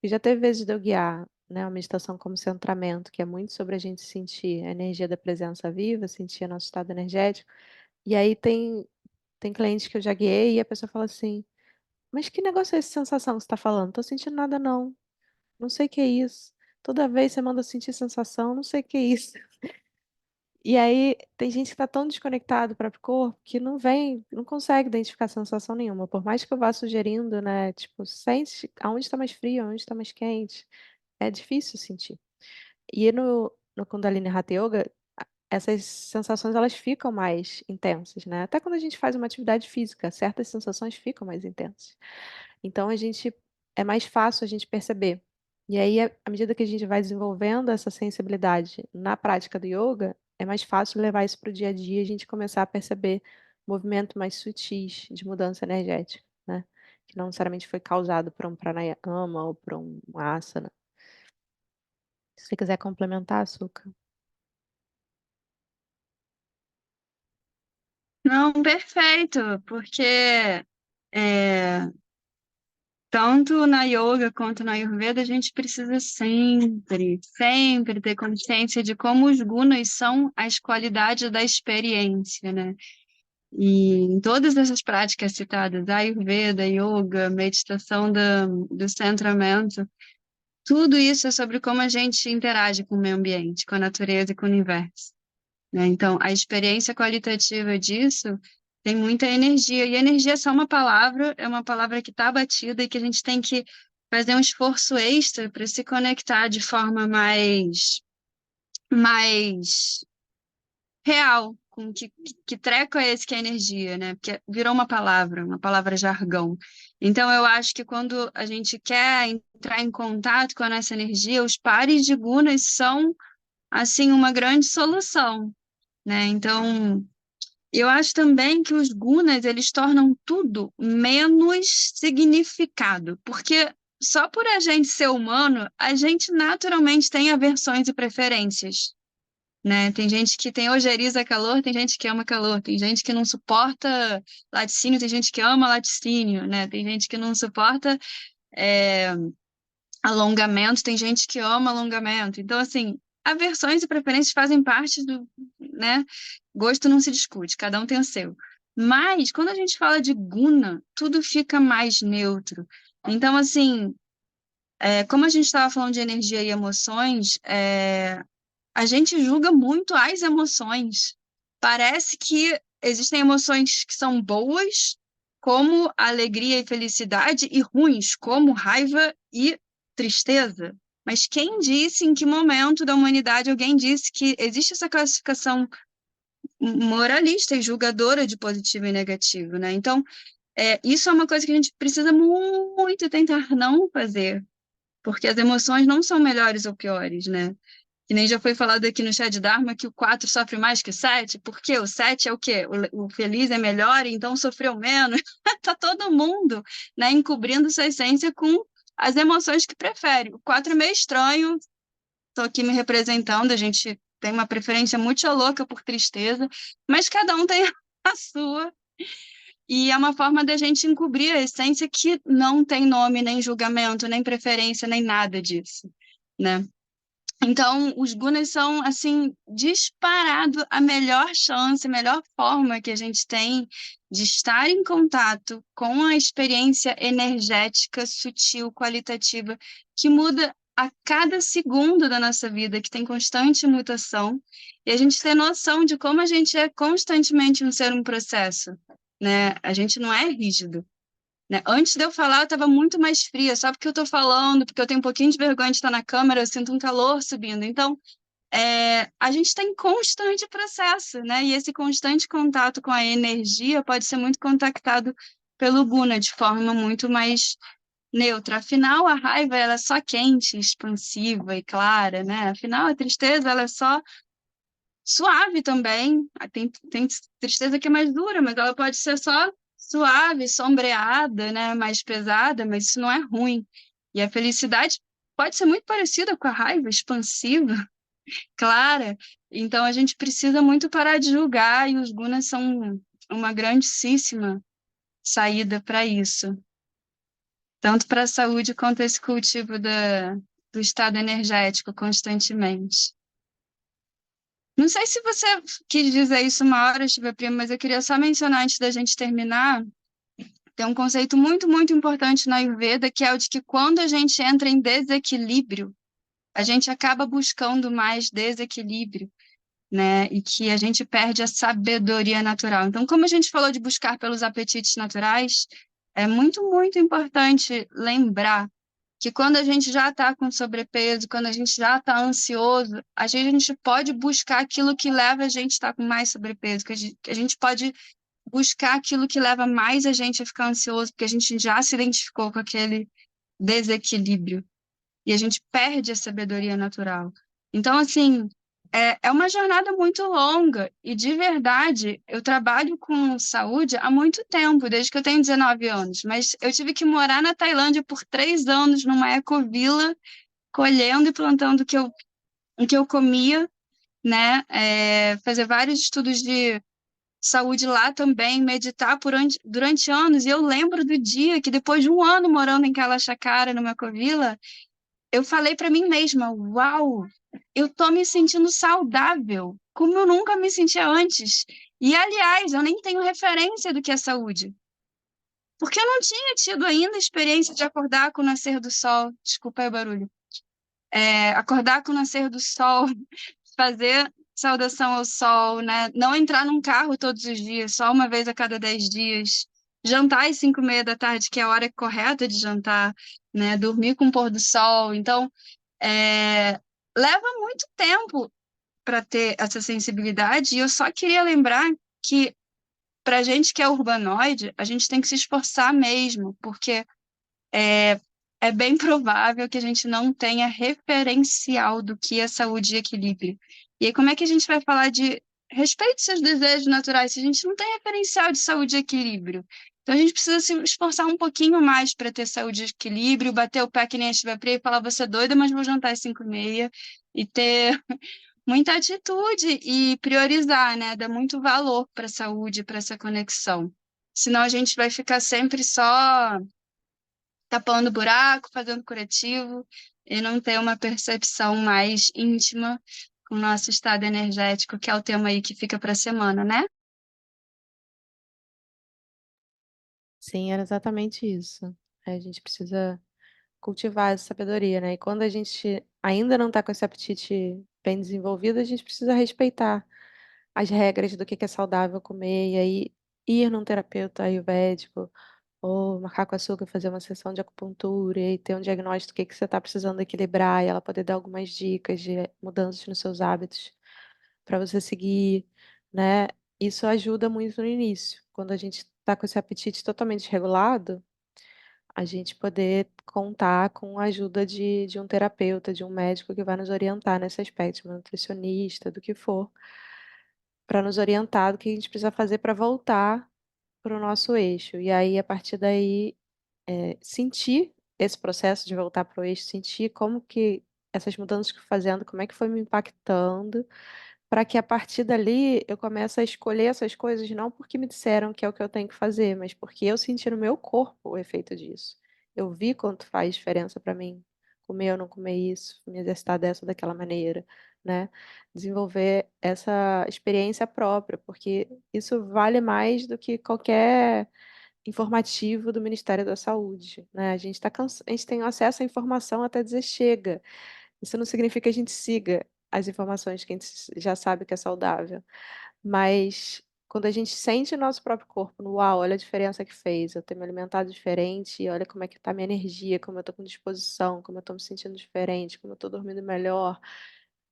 E já teve vezes de eu guiar, né, uma meditação como centramento, que é muito sobre a gente sentir a energia da presença viva, sentir o nosso estado energético. E aí tem clientes que eu já guiei e a pessoa fala assim: mas que negócio é essa sensação que você está falando? Não tô sentindo nada, não. Não sei o que é isso. Toda vez você manda sentir sensação, não sei o que é isso. E aí tem gente que está tão desconectado do próprio corpo que não consegue identificar sensação nenhuma. Por mais que eu vá sugerindo, né? Tipo, sente aonde está mais frio, aonde está mais quente. É difícil sentir. E no Kundalini Hatha Yoga, essas sensações elas ficam mais intensas, né? Até quando a gente faz uma atividade física, certas sensações ficam mais intensas. Então é mais fácil a gente perceber. E aí, à medida que a gente vai desenvolvendo essa sensibilidade na prática do yoga, é mais fácil levar isso para o dia a dia e a gente começar a perceber movimentos mais sutis de mudança energética, né? Que não necessariamente foi causado por um pranayama ou por um asana. Se você quiser complementar, Açúcar. Não, perfeito, porque é, tanto na yoga quanto na Ayurveda, a gente precisa sempre, sempre ter consciência de como os gunas são as qualidades da experiência, né? E em todas essas práticas citadas, Ayurveda, yoga, meditação do centramento, tudo isso é sobre como a gente interage com o meio ambiente, com a natureza e com o universo, né? Então, a experiência qualitativa disso tem muita energia. E energia é só uma palavra, é uma palavra que está batida e que a gente tem que fazer um esforço extra para se conectar de forma mais real, com que treco é esse que é energia, né? Porque virou uma palavra jargão. Então, eu acho que quando a gente quer entrar em contato com a nossa energia, os pares de gunas são, assim, uma grande solução, né? Então, eu acho também que os gunas, eles tornam tudo menos significado, porque só por a gente ser humano, a gente naturalmente tem aversões e preferências, né? Tem gente que tem ojeriza a calor, tem gente que ama calor, tem gente que não suporta laticínio, tem gente que ama laticínio, né? Tem gente que não suporta é, alongamento, tem gente que ama alongamento. Então, assim, aversões e preferências fazem parte do, né? Gosto não se discute, cada um tem o seu. Mas, quando a gente fala de guna, tudo fica mais neutro. Então, assim, como a gente estava falando de energia e emoções, a gente julga muito as emoções. Parece que existem emoções que são boas, como alegria e felicidade, e ruins, como raiva e tristeza. Mas quem disse, em que momento da humanidade alguém disse que existe essa classificação moralista e julgadora de positivo e negativo, né? Então, isso é uma coisa que a gente precisa muito tentar não fazer, porque as emoções não são melhores ou piores, né? Que nem já foi falado aqui no chá de Dharma que o 4 sofre mais que o 7, porque o 7 é o quê? O feliz é melhor, então sofreu menos. Tá todo mundo, né, encobrindo sua essência com as emoções que prefere. O 4 é meio estranho, tô aqui me representando, a gente tem uma preferência muito louca por tristeza, mas cada um tem a sua. E é uma forma da gente encobrir a essência que não tem nome, nem julgamento, nem preferência, nem nada disso, né? Então, os gunas são, assim, disparado a melhor chance, a melhor forma que a gente tem de estar em contato com a experiência energética, sutil, qualitativa, que muda a cada segundo da nossa vida, que tem constante mutação, e a gente ter noção de como a gente é constantemente um ser um processo, né? A gente não é rígido. né? Antes de eu falar, eu estava muito mais fria, só porque eu estou falando, porque eu tenho um pouquinho de vergonha de estar na câmera, eu sinto um calor subindo. Então, a gente está em constante processo, né? E esse constante contato com a energia pode ser muito contactado pelo Guna de forma muito mais neutra. Afinal, a raiva ela é só quente, expansiva e clara, né? Afinal, a tristeza ela é só suave também. Tem tristeza que é mais dura, mas ela pode ser só suave, sombreada, né? Mais pesada, mas isso não é ruim. E a felicidade pode ser muito parecida com a raiva, expansiva, clara. Então a gente precisa muito parar de julgar e os gunas são uma grandíssima saída para isso, tanto para a saúde quanto esse cultivo do estado energético constantemente. Não sei se você quis dizer isso uma hora, Shiva Prima, mas eu queria só mencionar antes da gente terminar, tem um conceito muito, muito importante na Ayurveda, que é o de que quando a gente entra em desequilíbrio, a gente acaba buscando mais desequilíbrio, né? E que a gente perde a sabedoria natural. Então, como a gente falou de buscar pelos apetites naturais, é muito, muito importante lembrar que quando a gente já está com sobrepeso, quando a gente já está ansioso, a gente pode buscar aquilo que leva a gente a estar com mais sobrepeso, que a gente pode buscar aquilo que leva mais a gente a ficar ansioso, porque a gente já se identificou com aquele desequilíbrio e a gente perde a sabedoria natural. Então, assim, é uma jornada muito longa e, de verdade, eu trabalho com saúde há muito tempo, desde que eu tenho 19 anos, mas eu tive que morar na Tailândia por 3 anos, numa ecovila, colhendo e plantando o que eu comia, né? Fazer vários estudos de saúde lá também, meditar durante anos, e eu lembro do dia que, depois de um ano morando em aquela chácara, numa ecovila, eu falei para mim mesma, uau, eu tô me sentindo saudável, como eu nunca me sentia antes. E, aliás, eu nem tenho referência do que é saúde, porque eu não tinha tido ainda a experiência de acordar com o nascer do sol. Desculpa aí o barulho. Acordar com o nascer do sol, fazer saudação ao sol, né? Não entrar num carro todos os dias, só uma vez a cada 10 dias. Jantar às 5:30 da tarde, que é a hora correta de jantar, né? Dormir com o pôr do sol. Então, é, leva muito tempo para ter essa sensibilidade, e eu só queria lembrar que, para gente que é urbanoide, a gente tem que se esforçar mesmo, porque é bem provável que a gente não tenha referencial do que é saúde e equilíbrio. E aí, como é que a gente vai falar de respeito aos seus desejos naturais se a gente não tem referencial de saúde e equilíbrio? Então, a gente precisa se esforçar um pouquinho mais para ter saúde e equilíbrio, bater o pé que nem a Shiva Priya e falar: você é doida, mas vou jantar às 5:30, e ter muita atitude e priorizar, né? Dar muito valor para a saúde, para essa conexão. Senão a gente vai ficar sempre só tapando buraco, fazendo curativo, e não ter uma percepção mais íntima com o nosso estado energético, que é o tema aí que fica para a semana, né? Sim, era exatamente isso. A gente precisa cultivar essa sabedoria, né? E quando a gente ainda não está com esse apetite bem desenvolvido, a gente precisa respeitar as regras do que é saudável comer, e aí ir num terapeuta ayurvédico ou marcar com a açúcar, fazer uma sessão de acupuntura e aí ter um diagnóstico do que você está precisando equilibrar, e ela poder dar algumas dicas de mudanças nos seus hábitos para você seguir, né? Isso ajuda muito no início, quando a gente está com esse apetite totalmente regulado, a gente poder contar com a ajuda de um terapeuta, de um médico que vai nos orientar nesse aspecto, de um nutricionista, do que for, para nos orientar do que a gente precisa fazer para voltar para o nosso eixo. E aí, a partir daí, sentir esse processo de voltar para o eixo, sentir como que essas mudanças que eu fui fazendo, como é que foi me impactando, para que a partir dali eu comece a escolher essas coisas não porque me disseram que é o que eu tenho que fazer, mas porque eu senti no meu corpo o efeito disso. Eu vi quanto faz diferença para mim comer ou não comer isso, me exercitar dessa ou daquela maneira, né? Desenvolver essa experiência própria, porque isso vale mais do que qualquer informativo do Ministério da Saúde, né? A gente tem acesso à informação até dizer chega. Isso não significa que a gente siga as informações que a gente já sabe que é saudável, mas quando a gente sente o nosso próprio corpo, no uau, olha a diferença que fez, eu tenho me alimentado diferente, olha como é que tá a minha energia, como eu tô com disposição, como eu tô me sentindo diferente, como eu tô dormindo melhor.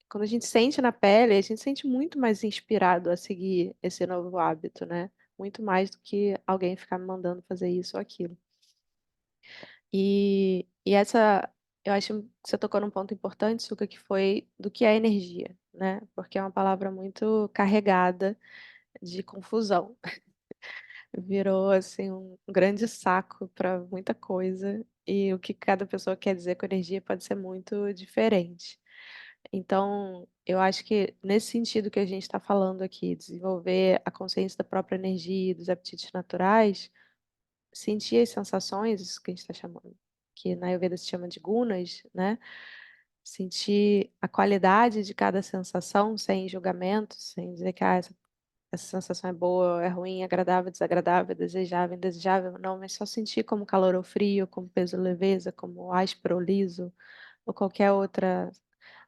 Quando a gente sente na pele, a gente sente muito mais inspirado a seguir esse novo hábito, né? Muito mais do que alguém ficar me mandando fazer isso ou aquilo. E eu acho que você tocou num ponto importante, Suka, que foi do que é energia, né? Porque é uma palavra muito carregada de confusão. Virou assim um grande saco para muita coisa e o que cada pessoa quer dizer com energia pode ser muito diferente. Então, eu acho que nesse sentido que a gente está falando aqui, desenvolver a consciência da própria energia e dos apetites naturais, sentir as sensações, isso que a gente está chamando, que na Ayurveda se chama de gunas, né? Sentir a qualidade de cada sensação sem julgamento, sem dizer que essa sensação é boa, é ruim, é agradável, desagradável, desejável, indesejável. Não, mas só sentir como calor ou frio, como peso ou leveza, como áspero ou liso, ou qualquer outra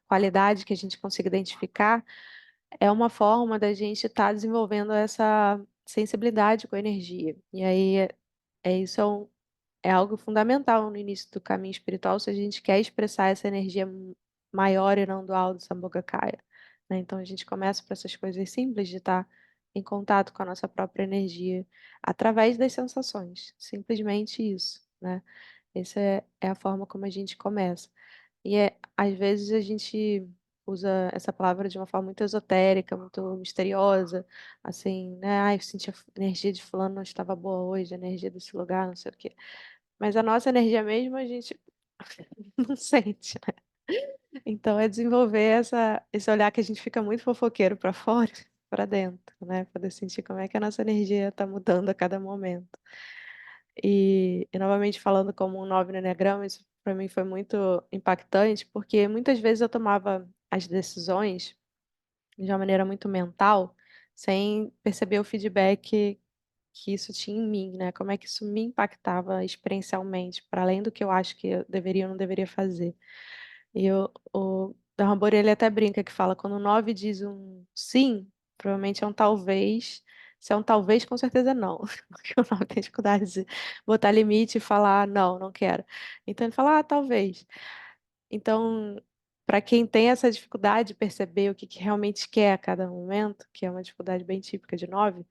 qualidade que a gente consiga identificar, é uma forma da gente estar desenvolvendo essa sensibilidade com a energia. E aí, isso é algo fundamental no início do caminho espiritual, se a gente quer expressar essa energia maior e não dual do Sambhogakaya, né? Então a gente começa por essas coisas simples de estar em contato com a nossa própria energia através das sensações, simplesmente isso, né? Essa é a forma como a gente começa. E às vezes a gente usa essa palavra de uma forma muito esotérica, muito misteriosa, assim, né? Ai, eu senti a energia de fulano não estava boa hoje, a energia desse lugar, não sei o quê. Mas a nossa energia mesmo a gente não sente, né? Então é desenvolver esse olhar que a gente fica muito fofoqueiro para fora, para dentro, né? Poder sentir como é que a nossa energia está mudando a cada momento. E novamente falando como um 9 no Enneagrama, isso para mim foi muito impactante, porque muitas vezes eu tomava as decisões de uma maneira muito mental, sem perceber o feedback que isso tinha em mim, né? Como é que isso me impactava experiencialmente, para além do que eu acho que eu deveria ou não deveria fazer. E o Dharma ele até brinca que fala, quando o 9 diz um sim, provavelmente é um talvez. Se é um talvez, com certeza não. Porque o 9 tem dificuldade de botar limite e falar, não, não quero. Então ele fala, talvez. Então, para quem tem essa dificuldade de perceber o que realmente quer a cada momento, que é uma dificuldade bem típica de 9,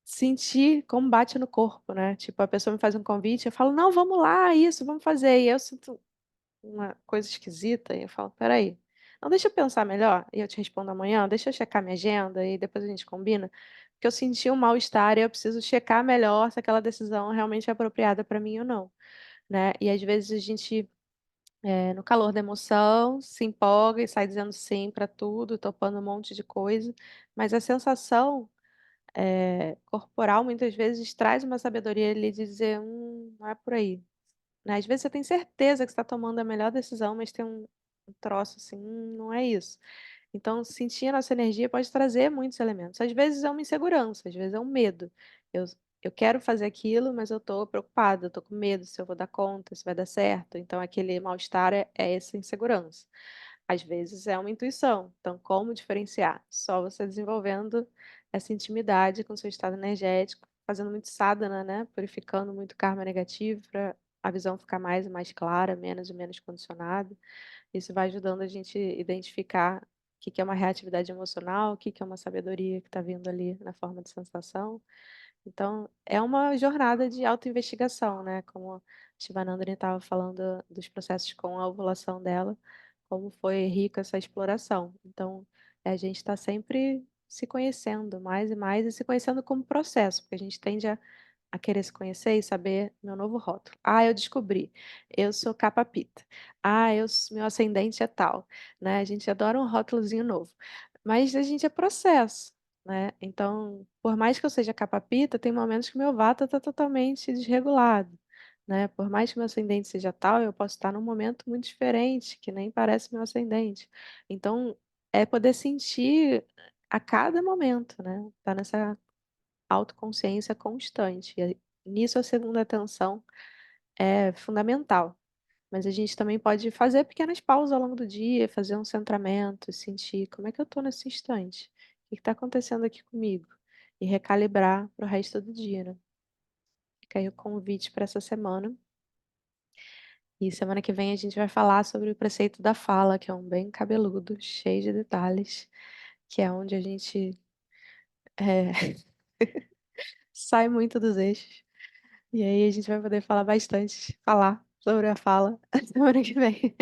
sentir como bate no corpo, né? Tipo, a pessoa me faz um convite, eu falo, não, vamos lá, isso, vamos fazer. E eu sinto uma coisa esquisita, e eu falo, peraí, não, deixa eu pensar melhor, e eu te respondo amanhã, deixa eu checar minha agenda, e depois a gente combina, porque eu senti um mal-estar e eu preciso checar melhor se aquela decisão realmente é apropriada para mim ou não, né? E às vezes a gente, no calor da emoção, se empolga e sai dizendo sim para tudo, topando um monte de coisa, mas a sensação corporal muitas vezes traz uma sabedoria ali de dizer, não é por aí, né? Às vezes você tem certeza que você está tomando a melhor decisão, mas tem um troço assim, não é isso. Então, sentir a nossa energia pode trazer muitos elementos. Às vezes é uma insegurança, às vezes é um medo. Eu, eu quero fazer aquilo, mas eu estou preocupada, eu estou com medo se eu vou dar conta, se vai dar certo. Então, aquele mal-estar é essa insegurança. Às vezes é uma intuição. Então, como diferenciar? Só você desenvolvendo essa intimidade com o seu estado energético, fazendo muito sadhana, né? Purificando muito karma negativo para a visão ficar mais e mais clara, menos e menos condicionada. Isso vai ajudando a gente a identificar o que que é uma reatividade emocional, o que que é uma sabedoria que está vindo ali na forma de sensação. Então, é uma jornada de autoinvestigação, né? Como a Shivanandani estava falando dos processos com a ovulação dela, como foi rica essa exploração. Então, a gente está sempre se conhecendo mais e mais e se conhecendo como processo, porque a gente tende a querer se conhecer e saber meu novo rótulo. Ah, eu descobri, eu sou capa pita. Ah, meu ascendente é tal, né? A gente adora um rótulozinho novo. Mas a gente é processo, né? Então, por mais que eu seja capa pita, tem momentos que meu vata está totalmente desregulado, né? Por mais que meu ascendente seja tal, eu posso estar num momento muito diferente, que nem parece meu ascendente. Então, é poder sentir a cada momento, né? Tá nessa autoconsciência constante. E nisso a segunda atenção é fundamental. Mas a gente também pode fazer pequenas pausas ao longo do dia, fazer um centramento, sentir como é que eu estou nesse instante, o que está acontecendo aqui comigo. e recalibrar para o resto do dia, né? Fica aí o convite para essa semana. E semana que vem a gente vai falar sobre o preceito da fala, que é um bem cabeludo, cheio de detalhes, que é onde a gente é, sai muito dos eixos. E aí a gente vai poder falar sobre a fala semana que vem.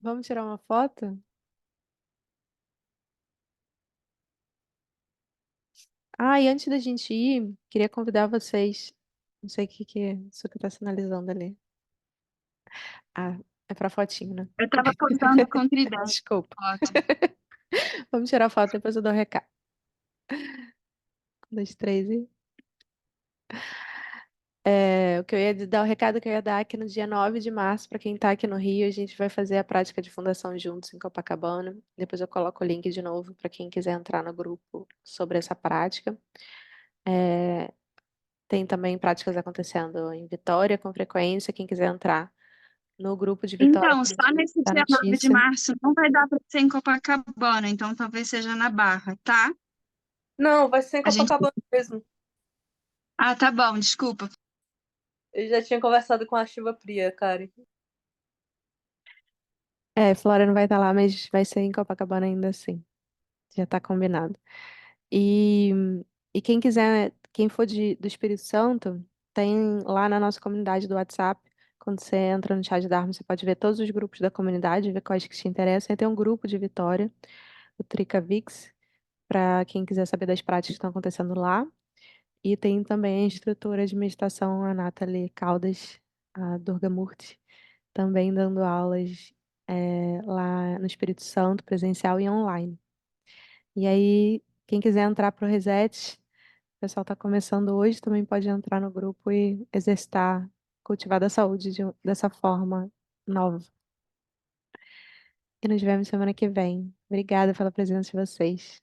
Vamos tirar uma foto? Ah, e antes da gente ir, queria convidar vocês. Não sei o que é isso que tá sinalizando ali. Ah, é pra fotinho, né? Eu tava posando contra ideia. Desculpa. Foto. Vamos tirar a foto, depois eu dou o recado. Um, dois, três e. O que eu ia dar, o recado que eu ia dar é que no dia 9 de março, para quem está aqui no Rio, a gente vai fazer a prática de fundação juntos em Copacabana. Depois eu coloco o link de novo para quem quiser entrar no grupo sobre essa prática. É, tem também práticas acontecendo em Vitória com frequência. Quem quiser entrar no grupo de Vitória, Então, a só gente nesse dá dia 9 de notícia. março não vai dar para ser em Copacabana, então talvez seja na Barra, tá? Não, vai ser em A gente. Copacabana mesmo. Ah, tá bom, desculpa. Eu já tinha conversado com a Shiva Priya, Karen. Flora não vai estar lá, mas vai ser em Copacabana ainda assim. Já está combinado. E, e quem quiser, quem for do Espírito Santo, tem lá na nossa comunidade do WhatsApp. Quando você entra no chat da Dharma, você pode ver todos os grupos da comunidade, ver quais que te interessam. E tem um grupo de Vitória, o Tricavix, para quem quiser saber das práticas que estão acontecendo lá. E tem também a instrutora de meditação, a Nathalie Caldas, a Durga Murti, também dando aulas lá no Espírito Santo, presencial e online. E aí, quem quiser entrar para o Reset, o pessoal está começando hoje, também pode entrar no grupo e exercitar, cultivar da saúde dessa forma nova. E nos vemos semana que vem. Obrigada pela presença de vocês.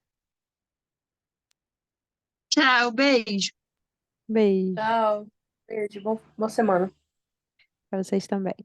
Tchau, beijo. Beijo Tchau. Beijo. Boa semana. para vocês também.